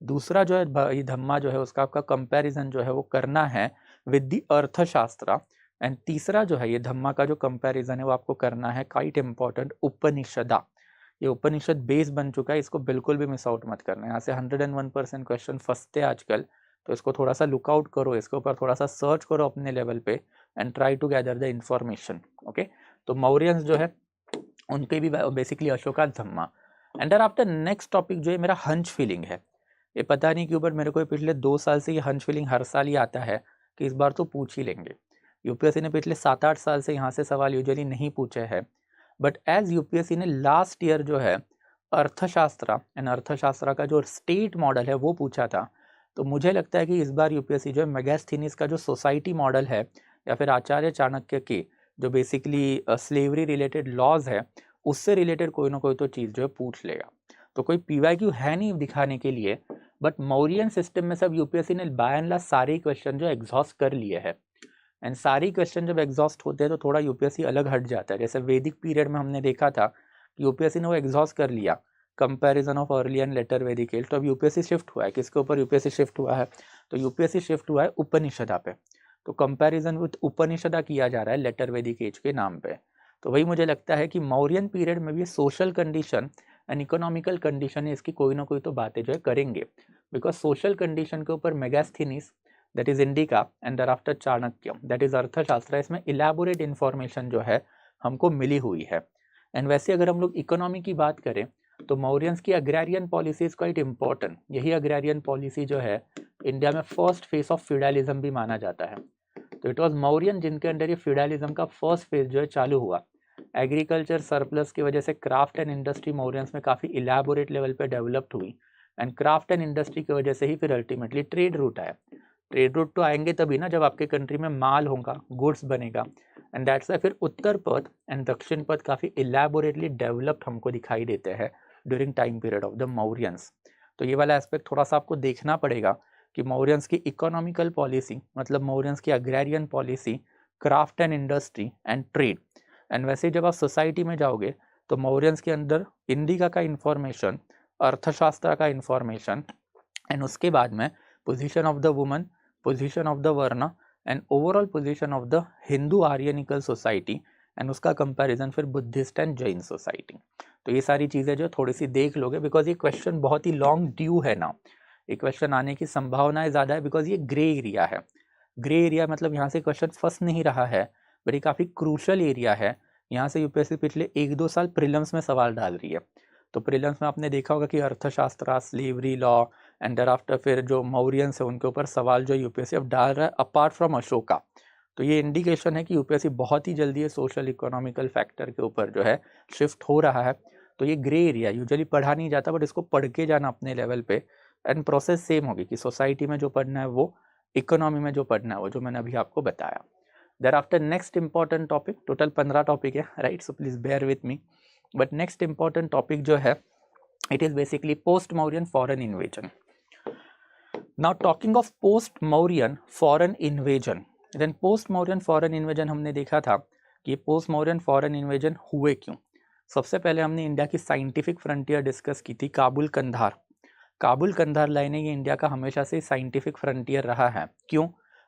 S1: दूसरा जो है ये धम्मा जो है उसका आपका कंपैरिजन जो है वो करना है विद दी अर्थशास्त्र। एंड तीसरा जो है ये धम्मा का जो कंपैरिजन है वो आपको करना है क्वाइट इंपॉर्टेंट उपनिषदा। ये उपनिषद बेस बन चुका है, इसको बिल्कुल भी मिस आउट मत करना। यहाँ से 101% क्वेश्चन फंसते आजकल, तो इसको थोड़ा सा लुकआउट करो, इसके ऊपर थोड़ा सा सर्च करो अपने लेवल पे and try to gather the information. Okay, तो मौर्यंस जो है उनके भी basically Ashoka Dhamma. And then after next topic जो है मेरा हंच फीलिंग है। ये पता नहीं क्यों बट मेरे को पिछले 2 साल से ये हंच फीलिंग हर साल ही आता है कि इस बार तो पूछ ही लेंगे। यूपीएससी ने पिछले 7-8 साल से यहाँ से सवाल यूजुअली नहीं पूछे हैं, बट एज यूपीएससी ने लास्ट ईयर जो है अर्थशास्त्र एंड अर्थशास्त्र का जो स्टेट मॉडल है वो पूछा था, तो मुझे लगता है कि इस बार यूपीएससी जो है मेगास्थीनिस का जो सोसाइटी मॉडल है या फिर आचार्य चाणक्य की जो बेसिकली स्लेवरी रिलेटेड लॉज है उससे रिलेटेड कोई ना कोई तो चीज़ जो है पूछ लेगा। तो कोई पीवाईक्यू है नहीं दिखाने के लिए, बट मौर्यन सिस्टम में सब यूपीएससी ने बाय एंड लार्ज सारे क्वेश्चन जो एग्जॉस्ट कर लिए हैं। एंड सारी क्वेश्चन जब एग्जॉस्ट होते हैं तो थोड़ा यूपीएससी अलग हट जाता है। जैसे वैदिक पीरियड में हमने देखा था कि यूपीएससी ने वो एग्जॉस्ट कर लिया, comparison of early and later Vedic as. तो अब यूपीएससी शिफ्ट हुआ है, किसके ऊपर यूपीएससी शिफ्ट हुआ है, तो यूपीएससी शिफ्ट हुआ है उपनिषदा पे। तो कंपैरिजन विद उपनिषदा किया जा रहा है लेटर वैदिक एज के नाम पे। तो वही मुझे लगता है कि मौर्यन पीरियड में भी social condition and economical condition है, इसकी कोई ना कोई तो बातें जो है करेंगे। बिकॉज सोशल कंडीशन के ऊपर Megasthenes that is Indica and thereafter Chanakya that is Arthashastra, इसमें इलेबोरेट इन्फॉर्मेशन जो है हमको मिली हुई है। एंड वैसे अगर हम लोग इकोनॉमी की बात करें तो मौर्यंस की agrarian policy is quite important. यही अग्रेरियन पॉलिसी जो है इंडिया में फर्स्ट फेज ऑफ फ्यूडलिज्म भी माना जाता है। तो इट वॉज मौर्यन जिनके अंडर ये फ्यूडलिज्म का फर्स्ट फेज जो है चालू हुआ। एग्रीकल्चर सरप्लस की वजह से क्राफ्ट एंड इंडस्ट्री मौर्यंस में काफ़ी इलेबोरेट लेवल पे डेवलप्ड हुई, एंड क्राफ्ट एंड इंडस्ट्री की वजह से ही फिर अल्टीमेटली ट्रेड रूट आया। ट्रेड रूट तो आएंगे तभी ना जब आपके कंट्री में माल होगा, गुड्स बनेगा, एंड दैट्स वाई फिर उत्तर पथ एंड दक्षिण पथ काफ़ी इलेबोरेटली डेवलप्ड हमको दिखाई देते हैं during time period of the Mauryans. तो ये वाला एस्पेक्ट थोड़ा सा आपको देखना पड़ेगा कि मौर्यंस की इकोनॉमिकल पॉलिसी मतलब मौर्यंस की agrarian policy, craft and industry and trade. And वैसे जब आप सोसाइटी में जाओगे तो मौर्यंस के अंदर इंडिका का इंफॉर्मेशन, अर्थशास्त्र का इंफॉर्मेशन, एंड उसके बाद में position of the woman, position of the varna and overall position of the Hindu Aryanical society, and उसका कंपैरिजन फिर बुद्धिस्ट एंड जैन सोसाइटी। तो ये सारी चीज़ें जो थोड़ी सी देख लोगे, बिकॉज ये क्वेश्चन बहुत ही लॉन्ग ड्यू है ना, ये क्वेश्चन आने की संभावनाएं ज़्यादा है बिकॉज ये ग्रे एरिया है। ग्रे एरिया मतलब यहाँ से क्वेश्चन फंस नहीं रहा है, बट ये काफ़ी क्रूशल एरिया है। यहाँ से यूपीएससी पिछले 1-2 साल प्रीलिम्स में सवाल डाल रही है। तो प्रीलिम्स में आपने देखा होगा कि अर्थशास्त्र, स्लेवरी लॉ एंड दराफ्टर फिर जो मौर्यंस है उनके ऊपर सवाल जो यूपीएससी अब डाल रहा है अपार्ट फ्रॉम अशोका। तो ये इंडिकेशन है कि यूपीएससी बहुत ही जल्दी ये सोशल इकोनॉमिकल फैक्टर के ऊपर जो है शिफ्ट हो रहा है। तो ये ग्रे एरिया यूजुअली पढ़ा नहीं जाता, बट इसको पढ़ के जाना अपने लेवल पे, एंड प्रोसेस सेम होगी कि सोसाइटी में जो पढ़ना है वो, इकोनॉमी में जो पढ़ना है वो, जो मैंने अभी आपको बताया। Thereafter next important topic, total 15 topic है right, so please bear with me. But next important topic जो है it is basically post Mauryan foreign invasion. Now talking of post Mauryan foreign invasion, then post Mauryan foreign invasion हमने देखा था कि post Mauryan foreign invasion हुए क्यों। सबसे पहले हमने इंडिया की साइंटिफिक फ्रंटियर डिस्कस की थी, काबुल कंधार। काबुल कंधार लाइन ये इंडिया का हमेशा से साइंटिफिक फ्रंटियर रहा है। क्यों?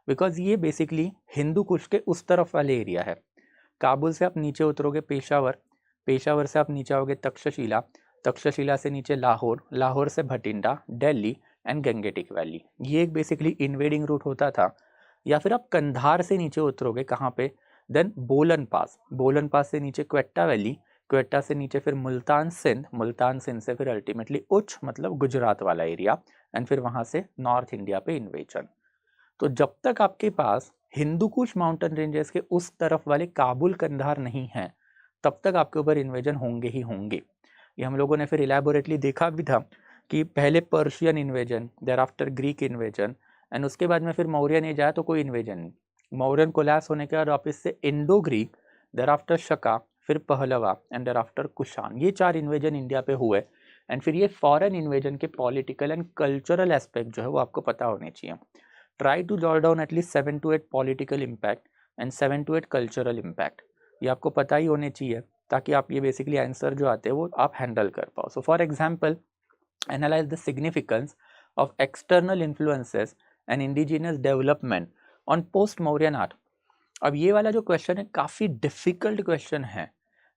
S1: बिकॉज ये बेसिकली हिंदू कुश के उस तरफ वाले एरिया है। काबुल से आप नीचे उतरोगे पेशावर, पेशावर से आप नीचे आओगे तक्षशिला, तक्षशिला से नीचे लाहौर, लाहौर से Bathinda, Delhi and Gangetic valley. ये एक बेसिकली इन्वेडिंग रूट होता था। या फिर आप कंधार से नीचे उतरोगे कहाँ पे, देन बोलन पास, बोलन पास से नीचे क्वेट्टा वैली, क्वेट्टा से नीचे फिर मुल्तान सिंध, मुल्तान सिंध से फिर अल्टीमेटली उच्च मतलब गुजरात वाला एरिया, एंड फिर वहाँ से नॉर्थ इंडिया पे इन्वेजन। तो जब तक आपके पास हिंदू कुश माउंटेन रेंजेस के उस तरफ वाले काबुल कंधार नहीं है, तब तक आपके ऊपर इन्वेजन होंगे ही होंगे। ये हम लोगों ने फिर इलेबोरेटली देखा भी था कि पहले Persian invasion, thereafter Greek invasion, and उसके बाद में फिर मौर्यन एज आया तो कोई इन्वेजन नहीं। मौर्यन कोलैप्स होने के बाद वापस से Indo Greek, thereafter Shaka, फिर Pahlava and thereafter Kushan, ये 4 इन्वेजन इंडिया पे हुए। एंड फिर ये फॉरेन इन्वेजन के पॉलिटिकल एंड कल्चरल एस्पेक्ट जो है वो आपको पता होने चाहिए। Try to jot down at least 7 to 8 political impact and 7 to 8 cultural impact, ये आपको पता ही होने चाहिए ताकि आप ये बेसिकली आंसर जो आते हैं वो आप हैंडल कर पाओ। So for example, analyse the significance of external influences and indigenous development on post Mauryan art. अब ये वाला जो क्वेश्चन है काफ़ी डिफिकल्ट क्वेश्चन है,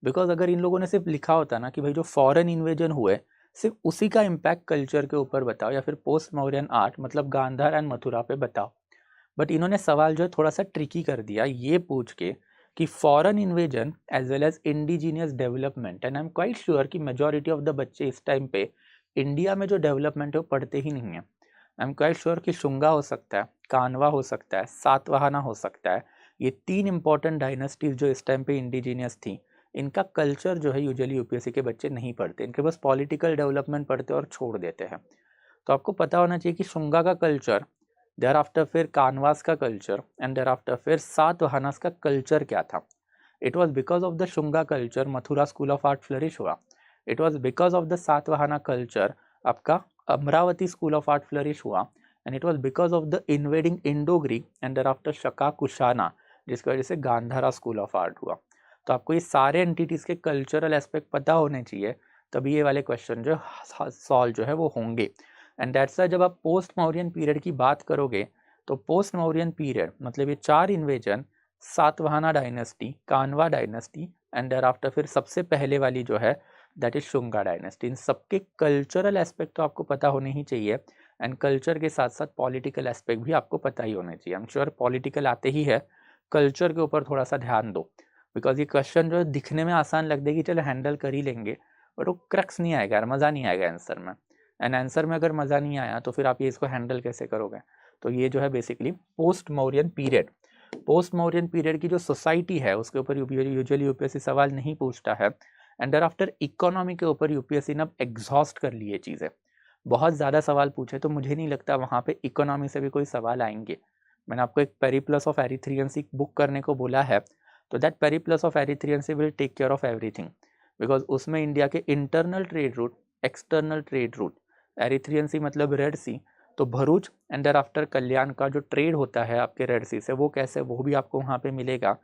S1: बिकॉज अगर इन लोगों ने सिर्फ लिखा होता ना कि भाई जो फॉरेन इन्वेजन हुए सिर्फ उसी का इम्पैक्ट कल्चर के ऊपर बताओ, या फिर पोस्ट मौर्यन आर्ट मतलब गांधार एंड मथुरा पे बताओ, बट इन्होंने सवाल जो है थोड़ा सा ट्रिकी कर दिया ये पूछ के कि foreign invasion as well as indigenous development. And I am quite sure कि मेजॉरिटी ऑफ द बच्चे इस टाइम पे इंडिया में जो डेवलपमेंट है वो पढ़ते ही नहीं है। आई एम क्वाइट श्योर कि शुंगा हो सकता है, कानवा हो सकता है, सातवाहना हो सकता है, ये 3 इंपॉर्टेंट डायनेस्टीज जो इस टाइम पे इंडिजीनियस थी, इनका कल्चर जो है यूजुअली यूपीएससी के बच्चे नहीं पढ़ते, इनके बस पॉलिटिकल डेवलपमेंट पढ़ते और छोड़ देते हैं। तो आपको पता होना चाहिए कि शुंगा का कल्चर, देयर आफ्टर फिर कानवास का कल्चर एंड देयर आफ्टर फिर सातवाहनास का कल्चर क्या था। It was because of the Shunga culture Mathura school of art flourish हुआ। It was because of the Satavahana culture आपका Amaravati school of art flourish हुआ। And it was because of the invading Indo Greek and thereafter Shaka Kushana, जिसकी वजह से Gandhara school of art हुआ। तो आपको ये सारे एंटिटीज़ के कल्चरल एस्पेक्ट पता होने चाहिए, तभी ये वाले क्वेश्चन जो सॉल्व जो है वो होंगे। एंड दैट्स जब आप पोस्ट मौर्यन पीरियड की बात करोगे तो पोस्ट मौर्यन पीरियड मतलब ये 4 इन्वेजन, सातवाहना डायनेस्टी, कानवा डायनेस्टी एंड देयर आफ्टर फिर सबसे पहले वाली जो है दैट इज शुंगा डायनेस्टी, इन सबके कल्चरल एस्पेक्ट तो आपको पता होने ही चाहिए। एंड कल्चर के साथ साथ पॉलिटिकल एस्पेक्ट भी आपको पता ही होने चाहिए। आई एम श्योर पॉलिटिकल आते ही है, कल्चर के ऊपर थोड़ा सा ध्यान दो, बिकॉज ये क्वेश्चन जो है दिखने में आसान लग देगी, चलो हैंडल कर ही लेंगे, बट वो क्रक्स नहीं आएगा यार, मज़ा नहीं आएगा आंसर में। एंड आंसर में अगर मज़ा नहीं आया तो फिर आप ये इसको हैंडल कैसे करोगे। तो ये जो है basically post Mauryan period, post Mauryan period की जो सोसाइटी है उसके ऊपर यूजुअली यूपीएससी सवाल नहीं पूछता है। एंड देयर आफ्टर इकोनॉमी के ऊपर यूपीएससी ने अब एग्जॉस्ट कर लिए चीज़ें, बहुत ज़्यादा सवाल पूछे तो मुझे नहीं लगता वहाँ पे इकोनॉमी से भी कोई सवाल आएंगे। मैंने आपको एक पेरिप्लस ऑफ एरिथ्रियंस बुक करने को बोला है, तो that Periplus of Erythraeans will take care of everything, because उसमें इंडिया के internal trade route, external trade route, Erythraean Sea मतलब रेड सी, तो Bharuch and thereafter Kalyan का जो ट्रेड होता है आपके रेड सी से वो कैसे, वो भी आपको वहाँ पे मिलेगा।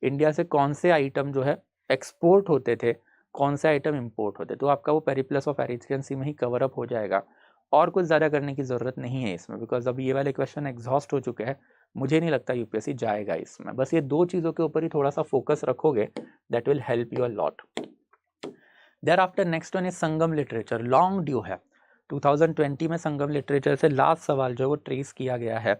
S1: इंडिया से कौन से आइटम जो है एक्सपोर्ट होते थे, कौन से आइटम इंपोर्ट होते, तो आपका वो पेरिप्लस ऑफ एरिथ्रियन सी में ही कवर अप हो जाएगा। और कुछ ज़्यादा करने की ज़रूरत नहीं है इसमें, बिकॉज अब ये वाले क्वेश्चन एग्जॉस्ट हो चुके हैं, मुझे नहीं लगता यूपीएससी जाएगा इसमें। बस ये 2 चीज़ों के ऊपर ही थोड़ा सा फोकस रखोगे, that will help you a lot. Thereafter next one is Sangam literature, long due है। 2020 में संगम लिटरेचर से लास्ट सवाल जो है वो ट्रेस किया गया है,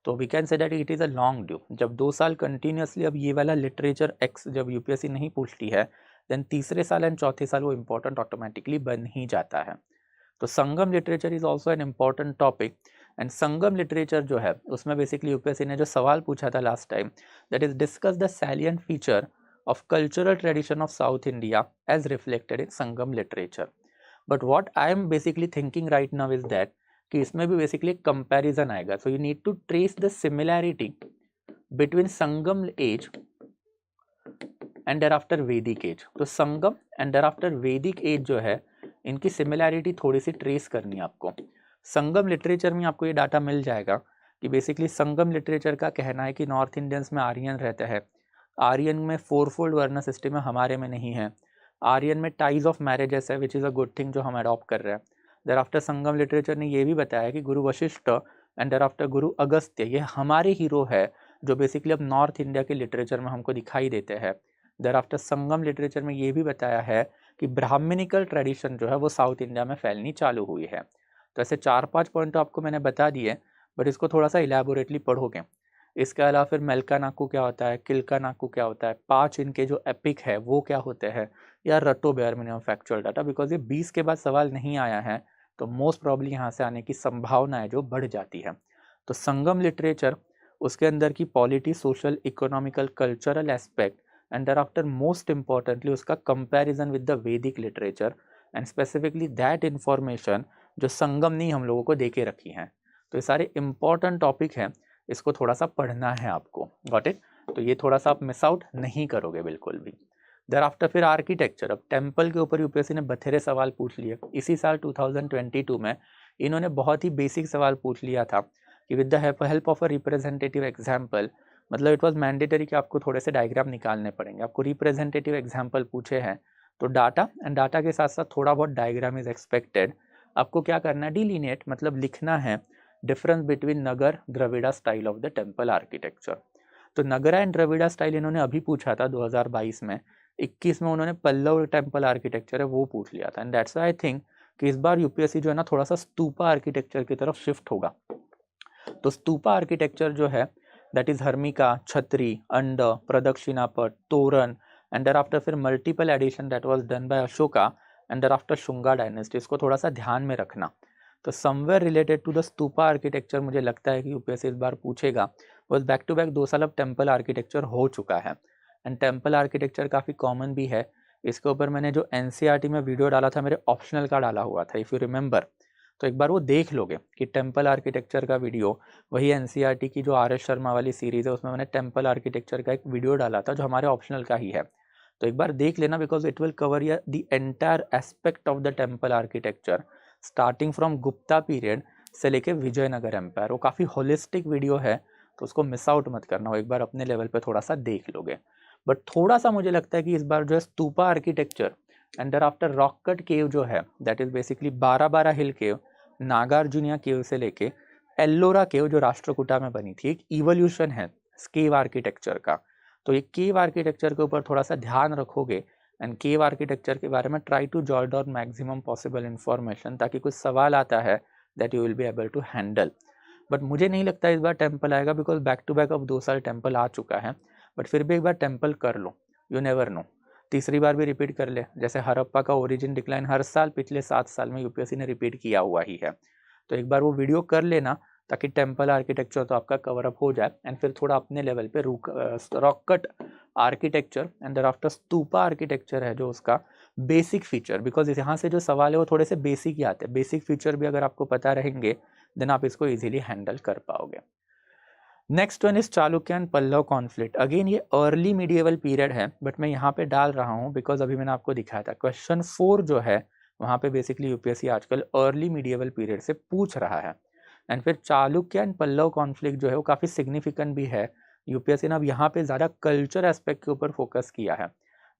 S1: तो we can say that it is a long due. जब 2 साल कंटिन्यूसली अब ये वाला लिटरेचर एक्स जब यूपीएससी नहीं पूछती है, देन तीसरे साल एंड चौथे साल वो इंपॉर्टेंट ऑटोमेटिकली बन ही जाता है। तो Sangam literature is also an important topic. And Sangam literature जो है उसमें बेसिकली यूपीएससी ने जो सवाल पूछा था last time, that is discuss the salient feature of cultural tradition of South India as reflected in Sangam literature. But what I am basically thinking right now is that कि इसमें भी basically एक comparison आएगा, so you need to trace the similarity between Sangam age and thereafter Vedic age. तो संगम and thereafter Vedic age जो है इनकी similarity थोड़ी सी ट्रेस करनी है आपको। संगम लिटरेचर में आपको ये डाटा मिल जाएगा कि बेसिकली संगम लिटरेचर का कहना है कि नॉर्थ इंडियंस में आर्यन रहते हैं, आर्यन में 4-fold वर्ण सिस्टम है, हमारे में नहीं है। आर्यन में टाइज ऑफ मैरिजेस है, which is a good thing जो हम अडॉप्ट कर रहे हैं। देर आफ्टर संगम लिटरेचर ने ये भी बताया कि गुरु वशिष्ठ एंड देर आफ्टर गुरु अगस्त्य ये हमारे हीरो है जो बेसिकली अब नॉर्थ इंडिया के लिटरेचर में हमको दिखाई देते हैं। देर आफ्टर संगम लिटरेचर में ये भी बताया है कि ब्राह्मणिकल ट्रेडिशन जो है वो साउथ इंडिया में फैलनी चालू हुई है। तो ऐसे 4-5 पॉइंट तो आपको मैंने बता दिए, बट इसको थोड़ा सा इलेबोरेटली पढ़ोगे। इसके अलावा फिर मेलका नाकू क्या होता है, किलका नाकू क्या होता है, 5 इनके जो एपिक है वो क्या होते हैं, या रटो bare minimum factual data, because ये 20 के बाद सवाल नहीं आया है तो मोस्ट प्रॉब्ली यहाँ से आने की संभावना है जो बढ़ जाती है। तो संगम लिटरेचर उसके अंदर की polity, social, economical, cultural aspect and thereafter most importantly उसका comparison with the Vedic literature and specifically that information जो संगमनी हम लोगों को दे के रखी हैं। तो ये सारे इंपॉर्टेंट टॉपिक हैं, इसको थोड़ा सा पढ़ना है आपको, गॉट इट। तो ये थोड़ा सा आप मिस आउट नहीं करोगे बिल्कुल भी। देयर आफ्टर फिर आर्किटेक्चर, अब टेम्पल के ऊपर यूपीएससी ने बथेरे सवाल पूछ लिए। इसी साल 2022 में इन्होंने बहुत ही बेसिक सवाल पूछ लिया था कि with the help of a representative example, मतलब इट वॉज मैंडेटरी कि आपको थोड़े से डायग्राम निकालने पड़ेंगे, आपको रिप्रेजेंटेटिव एग्जाम्पल पूछे हैं तो डाटा एंड डाटा के साथ साथ थोड़ा बहुत डायग्राम इज एक्सपेक्टेड। आपको क्या करना है, डिलीनिएट मतलब लिखना है difference between Nagar Dravida style of the temple architecture. तो नगरा एंड द्रविड़ा स्टाइल इन्होंने अभी पूछा था 2022 में, 21 में उन्होंने पल्लव टेम्पल आर्किटेक्चर है वो पूछ लिया था। एंड दैट्स आई थिंक कि इस बार यूपीएससी जो है ना थोड़ा सा स्तूपा आर्किटेक्चर की तरफ शिफ्ट होगा। तो स्तूपा आर्किटेक्चर जो है दैट इज हर्मिका, छतरी, अंड, प्रदक्षिणा पट, तोरण एंड देयर आफ्टर फिर multiple addition that was done by Ashoka and thereafter Shunga dynasty, इसको थोड़ा सा ध्यान में रखना। तो somewhere related to the stupa architecture मुझे लगता है कि यूपीएससी इस बार पूछेगा। बस बैक टू बैक 2 साल अब टेम्पल आर्किटेक्चर हो चुका है एंड टेम्पल आर्किटेक्चर काफ़ी कॉमन भी है। इसके ऊपर मैंने जो एनसीईआरटी में वीडियो डाला था मेरे ऑप्शनल का डाला हुआ था, इफ़ यू रिमेंबर, तो एक बार वो देख लोगे कि टेम्पल आर्किटेक्चर का वीडियो वही एनसीईआरटी की जो आर.एस. शर्मा वाली सीरीज़ है उसमें मैंने टेम्पल आर्किटेक्चर का एक वीडियो डाला था जो हमारे ऑप्शनल का ही है। तो एक बार देख लेना बिकॉज इट विल कवर या the entire aspect of the temple architecture starting from Gupta period से लेके विजयनगर एम्पायर। वो काफ़ी होलिस्टिक वीडियो है तो उसको मिस आउट मत करना, वो एक बार अपने लेवल पे थोड़ा सा देख लोगे। बट थोड़ा सा मुझे लगता है कि इस बार जो है stupa architecture and thereafter rock cut cave जो है that is basically 12 hill cave, Nagarjuniya cave से लेके एल्लोरा केव जो राष्ट्रकूटा में बनी थी, एक इवोल्यूशन है केव आर्किटेक्चर का। तो ये केव आर्किटेक्चर के ऊपर थोड़ा सा ध्यान रखोगे एंड केव आर्किटेक्चर के बारे में try to jot down maximum possible information ताकि कुछ सवाल आता है that you will be able to handle. But मुझे नहीं लगता इस बार टेम्पल आएगा बिकॉज बैक टू बैक अब 2 साल टेम्पल आ चुका है। बट फिर भी एक बार टेम्पल कर लो, यू नेवर नो, तीसरी बार भी रिपीट कर ले। जैसे हरप्पा का ओरिजिन डिक्लाइन हर साल पिछले 7 साल में यूपीएससी ने रिपीट किया हुआ ही है। तो एक बार वो वीडियो कर लेना ताकि टेम्पल आर्किटेक्चर तो आपका कवर अप हो जाए एंड फिर थोड़ा अपने लेवल पे rock cut architecture and thereafter stupa architecture है जो उसका बेसिक फीचर, बिकॉज यहाँ से जो सवाल है वो थोड़े से बेसिक ही आते हैं, बेसिक फीचर भी अगर आपको पता रहेंगे देन आप इसको इजीली हैंडल कर पाओगे। Next one is Chalukya and Pallava conflict. Again ये अर्ली मीडिएवल पीरियड है बट मैं यहाँ पे डाल रहा हूँ बिकॉज अभी मैंने आपको दिखाया था क्वेश्चन 4 जो है वहाँ पे बेसिकली यूपीएससी आजकल अर्ली मीडिएवल पीरियड से पूछ रहा है। एंड फिर चालुक्य एंड पल्लव कॉन्फ्लिक्ट जो है वो काफ़ी सिग्निफिकेंट भी है। यूपीएससी ने अब यहाँ पे ज़्यादा कल्चर एस्पेक्ट के ऊपर फोकस किया है।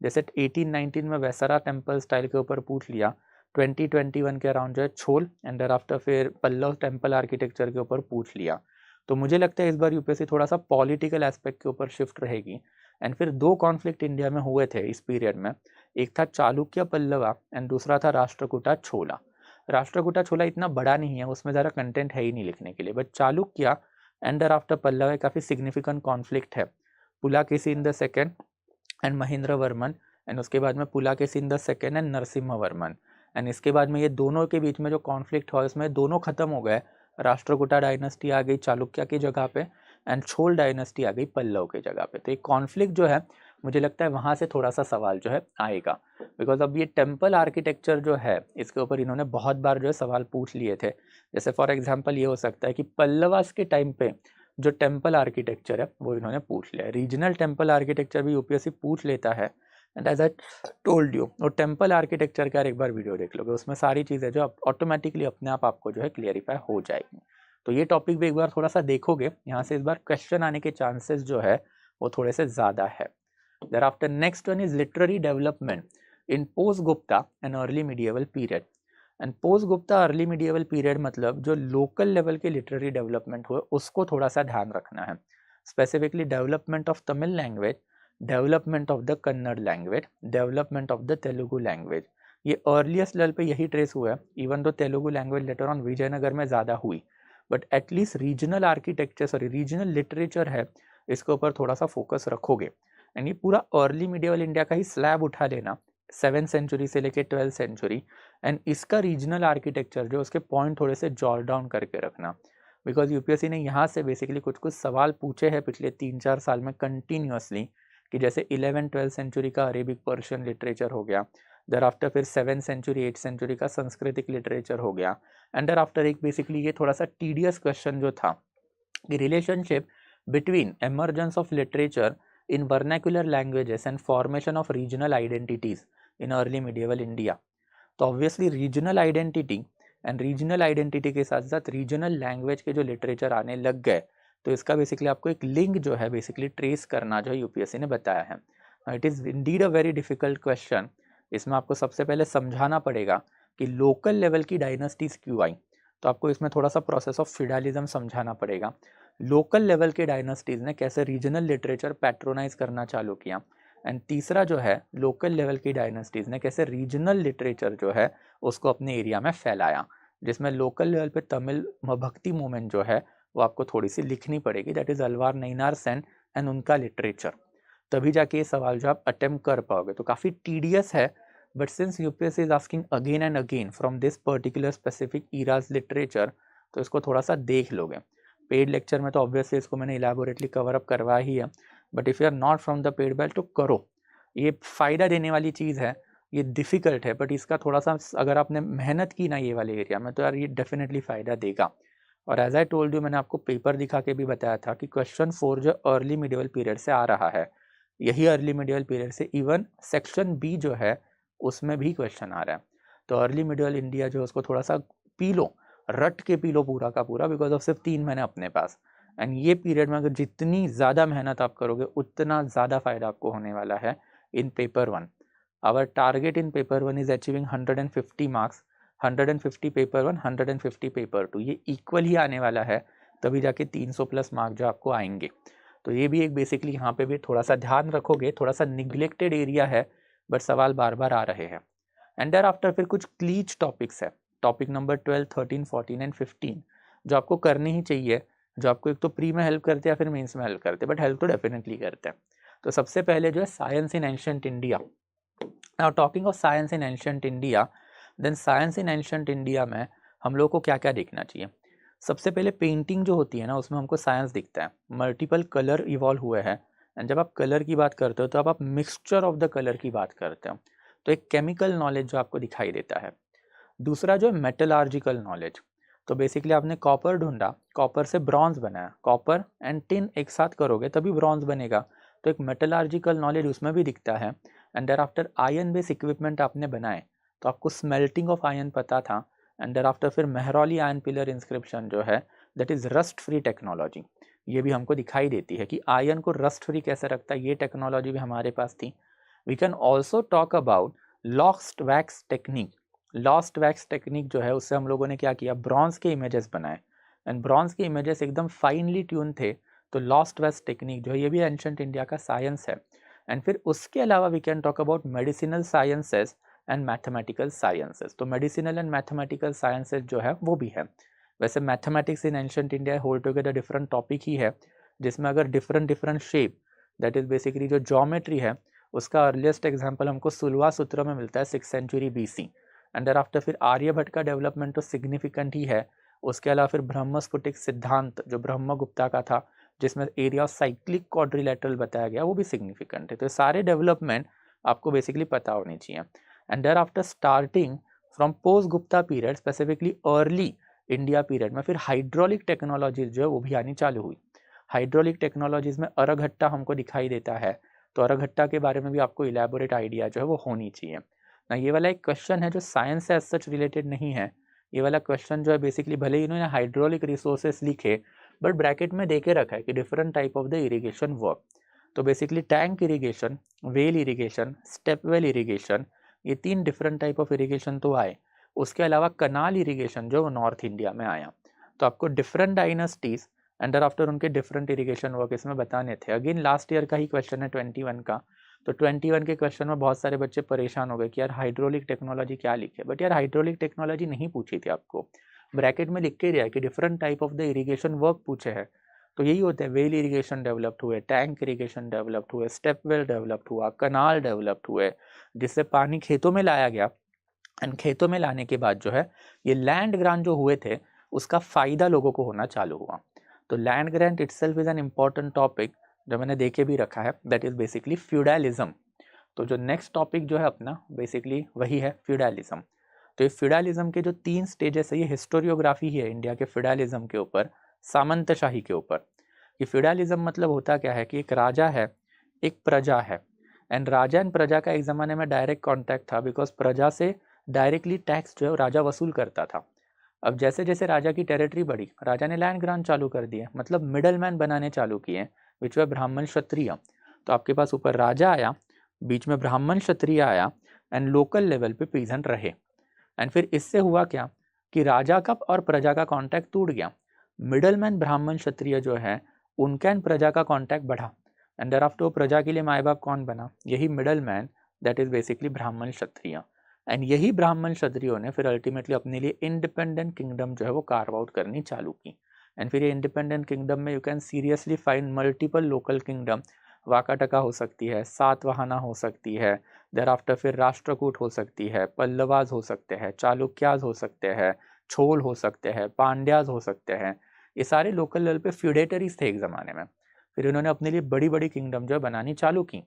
S1: जैसे 1819 में वैसरा टेम्पल स्टाइल के ऊपर पूछ लिया, 2021 के अराउंड जो है छोल एंड देयर आफ्टर फिर पल्लव टेम्पल आर्किटेक्चर के ऊपर पूछ लिया। तो मुझे लगता है इस बार यूपीएससी थोड़ा सा पॉलिटिकल एस्पेक्ट के ऊपर शिफ्ट रहेगी। एंड फिर 2 कॉन्फ्लिक्ट इंडिया में हुए थे इस पीरियड में, एक था चालुक्य पल्लवा एंड दूसरा था राष्ट्रकूटा छोला। राष्ट्रकूटा छोला इतना बड़ा नहीं है, उसमें ज़्यादा कंटेंट है ही नहीं लिखने के लिए, but Chalukya and thereafter Pallava काफ़ी सिग्निफिकेंट कॉन्फ्लिक्ट है। Pulakeshin the second and Mahendra Varman and उसके बाद में Pulakeshin the second and Narasimha Varman. And इसके बाद में ये दोनों के बीच में जो कॉन्फ्लिक्ट हुआ इसमें दोनों खत्म हो गए। राष्ट्रकूटा डायनेस्टी आ गई चालुक्य की जगह पे एंड छोल डायनेस्टी आ गई पल्लव की जगह पे। तो ये कॉन्फ्लिक्ट जो है मुझे लगता है वहाँ से थोड़ा सा सवाल जो है आएगा बिकॉज अब ये टेम्पल आर्किटेक्चर जो है इसके ऊपर इन्होंने बहुत बार जो है सवाल पूछ लिए थे। जैसे फॉर एग्जांपल ये हो सकता है कि पल्लवास के टाइम पे जो टेम्पल आर्किटेक्चर है वो इन्होंने पूछ लिया। रीजनल टेम्पल आर्किटेक्चर भी यूपीएससी पूछ लेता है and as I told you और टेम्पल आर्किटेक्चर का एक बार वीडियो देख लोगे उसमें सारी चीज़ें जो ऑटोमेटिकली अपने आप आपको जो है क्लियरिफाई हो जाएगी। तो ये टॉपिक भी एक बार थोड़ा सा देखोगे, यहाँ से इस बार क्वेश्चन आने के चांसेस जो है वो थोड़े से ज़्यादा है। Thereafter next one is literary development in post Gupta and early medieval period. And post Gupta early medieval period मतलब जो लोकल लेवल के लिटरेरी डेवलपमेंट हुए उसको थोड़ा सा ध्यान रखना है। Specifically development of Tamil language, development of the Kannada language, development of the Telugu language, ये अर्लीस्ट लेवल पे यही ट्रेस हुआ है। Even though Telugu language later on Vijayanagar में ज़्यादा हुई but at least regional architecture regional literature है इसके ऊपर थोड़ा सा फोकस रखोगे। एंड ये पूरा अर्ली मीडिएवल इंडिया का ही स्लैब उठा लेना 7th सेंचुरी से लेके 12th सेंचुरी एंड इसका रीजनल आर्किटेक्चर जो उसके पॉइंट थोड़े से जॉट डाउन करके रखना बिकॉज यूपीएससी ने यहाँ से बेसिकली कुछ कुछ सवाल पूछे हैं पिछले 3-4 साल में कंटिन्यूसली कि जैसे 11-12 सेंचुरी का अरेबिक पर्शियन लिटरेचर हो गया, देर आफ्टर फिर 7 सेंचुरी 8 सेंचुरी का संस्कृतिक लिटरेचर हो गया, एंड देर आफ्टर एक बेसिकली ये थोड़ा सा टीडियस क्वेश्चन जो था कि relationship between emergence of literature in vernacular languages and formation of regional identities in early medieval India. तो obviously regional identity and regional identity के साथ साथ रीजनल लैंग्वेज के जो लिटरेचर आने लग गए, तो इसका बेसिकली आपको एक लिंक जो है बेसिकली ट्रेस करना जो यूपीएससी ने बताया है। It is indeed a very difficult question. इसमें आपको सबसे पहले समझाना पड़ेगा कि लोकल लेवल की डायनेस्टीज क्यों आई, तो आपको इसमें थोड़ा सा प्रोसेस ऑफ फिडालिज्म समझाना पड़ेगा। लोकल लेवल के डायनेस्टीज ने कैसे रीजनल लिटरेचर पैट्रोनाइज करना चालू किया, एंड तीसरा जो है लोकल लेवल की डायनेस्टीज ने कैसे रीजनल लिटरेचर जो है उसको अपने एरिया में फैलाया, जिसमें लोकल लेवल पे तमिल भक्ति मूवमेंट जो है वो आपको थोड़ी सी लिखनी पड़ेगी, that is Alvar Nayanar saint and उनका लिटरेचर, तभी जाके ये सवाल जो आप अटेम्प्ट कर पाओगे। तो काफ़ी टीडियस है, but since UPSC is asking again and again from this particular specific Ira's literature, तो इसको थोड़ा सा देख लोगे। पेड लेक्चर में तो ऑब्वियसली इसको मैंने इलेबोरेटली कवर अप करवा ही है, but if you are not from the paid batch तो करो, ये फ़ायदा देने वाली चीज़ है। ये डिफ़िकल्ट है बट इसका थोड़ा सा अगर आपने मेहनत की ना ये वाले एरिया में, तो यार ये डेफिनेटली फ़ायदा देगा। और एज आई टोल्ड यू, मैंने आपको पेपर दिखा के भी बताया था कि क्वेश्चन 4 जो अर्ली मिडिवल पीरियड से आ रहा है, यही अर्ली मिडिवल पीरियड से इवन सेक्शन बी जो है उसमें भी क्वेश्चन आ रहा है। तो अर्ली मिडिवल इंडिया जो है उसको थोड़ा सा पी लो, रट के पी लो पूरा का पूरा, बिकॉज ऑफ सिर्फ 3 महीने अपने पास। एंड ये पीरियड में अगर जितनी ज़्यादा मेहनत आप करोगे उतना ज़्यादा फायदा आपको होने वाला है in paper 1। Our target in paper 1 is achieving 150 marks, 150 paper 1, 150 paper 2, ये इक्वल ही आने वाला है, तभी जाके 300 प्लस मार्क जो आपको आएंगे। तो ये भी एक बेसिकली यहाँ पे भी थोड़ा सा ध्यान रखोगे, थोड़ा सा निग्लेक्टेड एरिया है बट सवाल बार बार आ रहे हैं। एंड देयर आफ्टर फिर कुछ क्लीच टॉपिक्स है, टॉपिक नंबर 12, 13, 14 एंड 15 जो आपको करनी ही चाहिए, जो आपको एक तो प्री में हेल्प करते हैं या फिर मेंस में हेल्प करते हैं, बट हेल्प तो डेफिनेटली करते हैं। तो सबसे पहले जो है science in ancient India. Now talking of science in ancient India, then science in ancient India में हम लोग को क्या क्या देखना चाहिए। सबसे पहले पेंटिंग जो होती है ना, उसमें हमको साइंस दिखता है, मल्टीपल कलर इवॉल्व हुए हैं, एंड जब आप कलर की बात करते हो तो अब आप मिक्सचर ऑफ द कलर की बात करते हो, तो एक केमिकल नॉलेज जो आपको दिखाई देता है। दूसरा जो है मेटलर्जिकल नॉलेज, तो बेसिकली आपने कॉपर ढूंढा, कॉपर से ब्रॉन्ज बनाया, कॉपर एंड टिन एक साथ करोगे तभी ब्रॉन्ज बनेगा, तो एक मेटलर्जिकल नॉलेज उसमें भी दिखता है। And thereafter iron base equipment आपने बनाए, तो आपको स्मेल्टिंग ऑफ आयन पता था, एंड देयर आफ्टर फिर मेहरौली आयन पिलर इंस्क्रिप्शन जो है that is rust free technology, ये भी हमको दिखाई देती है कि आयन को रस्ट फ्री कैसे रखता है, ये टेक्नोलॉजी भी हमारे पास थी। We can also talk about lost wax technique. Lost wax technique जो है उससे हम लोगों ने क्या किया, ब्रॉन्ज के इमेजेस बनाए, एंड ब्रॉन्ज के इमेजेस एकदम फाइनली ट्यून थे, तो लॉस्ट वैक्स टेक्निक जो है ये भी एंशिएंट इंडिया का साइंस है। एंड फिर उसके अलावा we can talk about medicinal sciences and mathematical sciences. तो मेडिसिनल एंड मैथमेटिकल साइंसेस जो है वो भी है। वैसे mathematics in ancient India whole together different topic ही है, जिसमें अगर different shape that is basically जो ज्योमेट्री है उसका अर्लीस्ट एग्जाम्पल हमको सुलवा सूत्र में मिलता है 6th century BC। And thereafter फिर आर्यभट्ट का डेवलपमेंट तो सिग्निफिकेंट ही है। उसके अलावा फिर ब्रह्मस्फुटिक सिद्धांत जो ब्रह्मगुप्ता का था, जिसमें एरिया ऑफ साइक्लिक क्वाड्रिलेटरल बताया गया, वो भी सिग्निफिकेंट है। तो सारे डेवलपमेंट आपको बेसिकली पता होनी चाहिए। And thereafter starting from post Gupta period, specifically early India period में फिर हाइड्रोलिक टेक्नोलॉजीज जो है वो भी आनी चालू हुई। हाइड्रोलिक टेक्नोलॉजीज में अरघट्टा हमको दिखाई देता है, तो अरघट्टा के बारे में भी आपको इलेबोरेट आइडिया जो है वो होनी चाहिए ना। ये वाला एक क्वेश्चन है जो साइंस से एज सच रिलेटेड नहीं है। ये वाला क्वेश्चन जो है बेसिकली भले ही इन्होंने हाइड्रोलिक रिसोर्सेस लिखे, बट ब्रैकेट में देके रखा है कि different type of the irrigation work. तो basically tank irrigation, well irrigation, step well irrigation, ये 3 डिफरेंट टाइप ऑफ इरिगेशन तो आए। उसके अलावा कनाल इरिगेशन जो नॉर्थ इंडिया में आया, तो आपको डिफरेंट डायनेस्टीज एंड आफ्टर उनके डिफरेंट इरिगेशन वर्क इसमें बताने थे। अगेन लास्ट ईयर का ही क्वेश्चन है 21 का, तो 21 के क्वेश्चन में बहुत सारे बच्चे परेशान हो गए कि यार हाइड्रोलिक टेक्नोलॉजी क्या लिखे, बट यार हाइड्रोलिक टेक्नोलॉजी नहीं पूछी थी आपको, ब्रैकेट में लिख के दिया कि different type of the irrigation work पूछे हैं। तो यही होते हैं, वेल इरिगेशन डेवलप्ड हुए, टैंक इरिगेशन डेवलप्ड हुए, स्टेप वेल डेवलप्ड हुआ, कनाल डेवलप्ड हुए, जिससे पानी खेतों में लाया गया। एंड खेतों में लाने के बाद जो है ये लैंड ग्रांट जो हुए थे उसका फ़ायदा लोगों को होना चालू हुआ। तो land grant itself is an important topic जो मैंने देखे भी रखा है, दैट इज़ बेसिकली फ्यूडलिज्म। तो जो नेक्स्ट टॉपिक जो है अपना बेसिकली वही है फ्यूडलिज्म। तो ये फ्यूडलिज्म के जो 3 स्टेजेस है, ये हिस्टोरियोग्राफी ही है इंडिया के फ्यूडलिज्म के ऊपर, सामंतशाही के ऊपर। ये फ्यूडलिज्म मतलब होता क्या है कि एक राजा है, एक प्रजा है, एंड राजा एंड प्रजा का एक ज़माने में डायरेक्ट कॉन्टैक्ट था, बिकॉज प्रजा से डायरेक्टली टैक्स जो है राजा वसूल करता था। अब जैसे जैसे राजा की टेरिटरी बढ़ी, राजा ने लैंड ग्रांट चालू कर दिए, मतलब मिडल मैन बनाने चालू किए, विच वे ब्राह्मण क्षत्रिय। तो आपके पास ऊपर राजा आया, बीच में ब्राह्मण क्षत्रिय आया, एंड लोकल लेवल पे पीजेंट रहे। एंड फिर इससे हुआ क्या कि राजा का और प्रजा का कॉन्टैक्ट टूट गया। मिडल मैन ब्राह्मण क्षत्रिय जो है उनका एंड प्रजा का कॉन्टैक्ट बढ़ा, एंड देयर आफ्टर प्रजा के लिए माए बाप कौन बना, यही middle man, that is basically ब्राह्मण क्षत्रिय। एंड यही ब्राह्मण क्षत्रियों ने फिर अल्टीमेटली अपने लिए इंडिपेंडेंट किंगडम जो है वो कार्व आउट करनी चालू की। एंड फिर ये इंडिपेंडेंट किंगडम में you can seriously find multiple local kingdom. Vakataka हो सकती है, सातवाहना हो सकती है, देर आफ्टर फिर राष्ट्रकूट हो सकती है, पल्लवाज हो सकते हैं, चालुक्याज हो सकते हैं, छोल हो सकते हैं, पांड्याज हो सकते हैं। ये सारे लोकल लेवल पे फ्यूडेटरीज थे एक ज़माने में। फिर इन्होंने अपने लिए बड़ी बड़ी किंगडम जो है बनानी चालू की।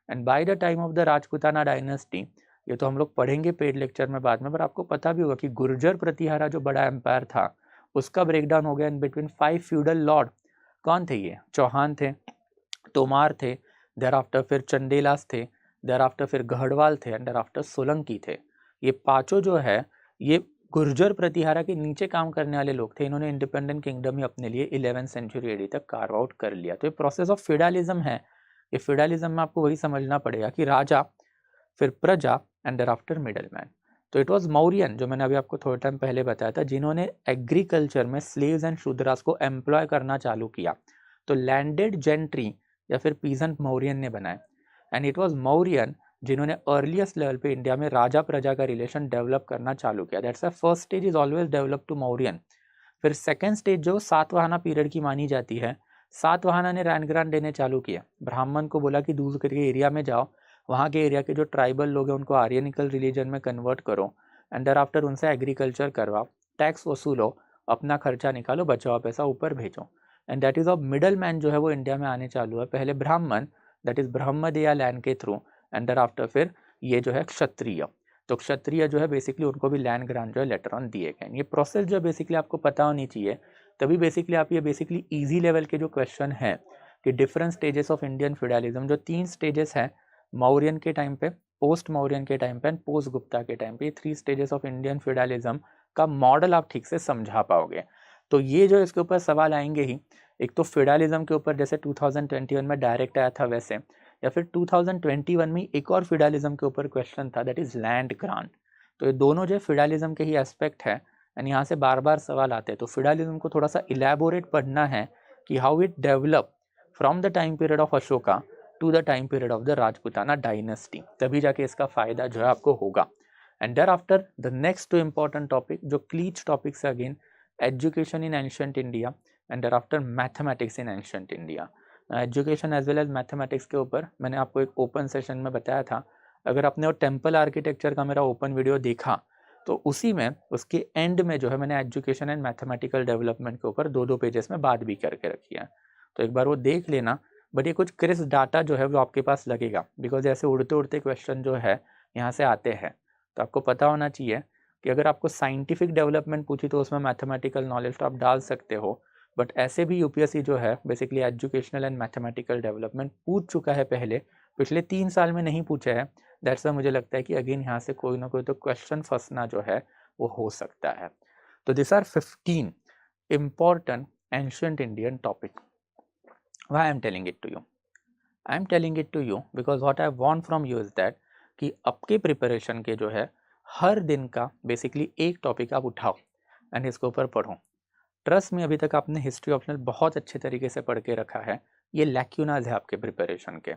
S1: And by the time of the Rajputana dynasty, ये तो हम लोग पढ़ेंगे पेड लेक्चर में बाद में, पर आपको पता भी होगा कि गुर्जर प्रतिहारा जो बड़ा एम्पायर था उसका ब्रेकडाउन हो गया इन बिटवीन 5 फ्यूडल लॉर्ड। कौन थे ये? चौहान थे, तोमार थे, देर आफ्टर फिर चंदेलास थे, देर आफ्टर फिर गढ़वाल थे, एंड देर आफ्टर सोलंकी थे। ये पांचों जो है ये गुर्जर प्रतिहारा के नीचे काम करने वाले लोग थे। इन्होंने इंडिपेंडेंट किंगडम ही अपने लिए 11th सेंचुरी एडी तक कार्व आउट कर लिया। तो ये प्रोसेस ऑफ फ्यूडलिज्म है। ये फ्यूडलिज्म में आपको वही समझना पड़ेगा कि राजा, फिर प्रजा, and there after middle man. तो इट वॉज मौर्यन, जो मैंने अभी आपको थोड़ा टाइम पहले बताया था, जिन्होंने एग्रीकल्चर में स्लेव्स एंड शूद्रास को एम्प्लॉय करना चालू किया। तो लैंडेड जेंट्री या फिर पीजेंट मौर्यन ने बनाए। एंड इट वॉज मौर्यन जिन्होंने अर्लीस्ट लेवल पे इंडिया में राजा प्रजा का रिलेशन डेवलप करना चालू किया। That's a first stage is always develop to Mauryan. फिर सेकेंड स्टेज जो सातवाहना पीरियड की मानी जाती है, सातवाहना ने लैंड ग्रांट देने चालू किया। ब्राह्मण को बोला कि दूसरे एरिया में जाओ, वहाँ के एरिया के जो ट्राइबल लोग हैं उनको आर्यनिकल रिलीजन में कन्वर्ट करो, एंड देयर आफ्टर उनसे एग्रीकल्चर करवाओ, टैक्स वसूलो, अपना खर्चा निकालो, बचाओ पैसा ऊपर भेजो। And that is of middle man जो है वो इंडिया में आने चालू है। पहले ब्राह्मण, दैट इज ब्रह्मदेया लैंड के थ्रू, एंड देयर आफ्टर फिर ये जो है क्षत्रिय। तो क्षत्रिय जो है बेसिकली उनको भी लैंड ग्रांट जो है लेटर ऑन दिए गए। ये प्रोसेस जो बेसिकली आपको पता होनी चाहिए, तभी बेसिकली आप ये बेसिकली इजी लेवल के जो क्वेश्चन है कि different stages of Indian feudalism, जो 3 स्टेजेस हैं मौर्यन के टाइम पे, पोस्ट मौर्यन के टाइम पे एंड पोस्ट गुप्ता के टाइम पे, 3 स्टेजेस ऑफ इंडियन फ्यूडलिज्म का मॉडल आप ठीक से समझा पाओगे। तो ये जो इसके ऊपर सवाल आएंगे ही, एक तो फ्यूडलिज्म के ऊपर जैसे 2021 में डायरेक्ट आया था वैसे, या फिर 2021 में एक और फ्यूडलिज्म के ऊपर क्वेश्चन था, दैट इज लैंड ग्रांट। तो ये दोनों जो फ्यूडलिज्म के ही एस्पेक्ट है, एंड यहाँ से बार बार सवाल आते हैं। तो फ्यूडलिज्म को थोड़ा सा इलेबोरेट पढ़ना है कि how it develop from the time period of Ashoka to the time period of the Rajputana dynasty, तभी जाके इसका फायदा जो है आपको होगा। And thereafter the next two important topic जो cliche topics again, education in ancient India, and thereafter mathematics in ancient India. Education as well as mathematics के ऊपर मैंने आपको एक ओपन सेशन में बताया था। अगर आपने वो टेम्पल आर्किटेक्चर का मेरा ओपन वीडियो देखा तो उसी में उसके एंड में जो है मैंने एजुकेशन एंड मैथमेटिकल डेवलपमेंट के ऊपर 2-2 पेजेस में बात भी करके रखी है। तो एक बार वो देख लेना। बट ये कुछ क्रिस्प डाटा जो है वो आपके पास लगेगा, बिकॉज ऐसे उड़ते उड़ते क्वेश्चन जो है यहाँ से आते हैं। तो आपको पता होना चाहिए कि अगर आपको साइंटिफिक डेवलपमेंट पूछी तो उसमें मैथमेटिकल नॉलेज तो आप डाल सकते हो, बट ऐसे भी यूपीएससी जो है basically educational and mathematical development पूछ चुका है पहले, पिछले 3 साल में नहीं पूछा है। दैट्स वाई मुझे लगता है कि अगेन यहाँ से कोई ना कोई तो क्वेश्चन फंसना जो है वो हो सकता है। तो this are 15 important ancient Indian topic. Why I am telling it to you? I am telling it to you because what I want from you is that कि आपके प्रिपरेशन के जो है हर दिन का बेसिकली एक टॉपिक आप उठाओ एंड इसके ऊपर पढ़ो। ट्रस्ट में अभी तक आपने हिस्ट्री ऑप्शनल बहुत अच्छे तरीके से पढ़ के रखा है, ये लैक्यूनाज है आपके प्रिपरेशन के।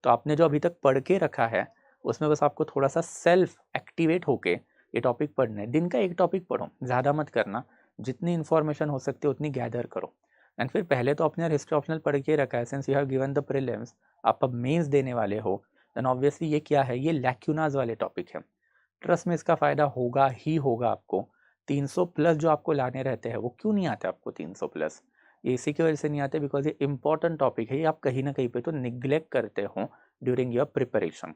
S1: तो आपने जो अभी तक पढ़ के रखा है उसमें बस आपको थोड़ा सा सेल्फ एक्टिवेट होके ये टॉपिक पढ़ना है। दिन का एक टॉपिक पढ़ो, ज़्यादा मत करना, जितनी इन्फॉर्मेशन हो सकती है उतनी गैदर करो। एंड फिर पहले तो अपने हिस्ट्री ऑप्शनल पढ़ के रखा है, since you have given the prelims, आप अब मेंस देने वाले हो, देन ऑब्वियसली ये क्या है, ये लैक्यूनाज वाले टॉपिक है। ट्रस्ट में इसका फ़ायदा होगा ही होगा आपको। 300 प्लस जो आपको लाने रहते हैं वो क्यों नहीं आते आपको 300 प्लस? ये इसी की वजह से नहीं आते बिकॉज ये इंपॉर्टेंट टॉपिक है, ये आप कहीं ना कहीं पे तो निग्लेक्ट करते हो ड्यूरिंग योर प्रिपरेशन।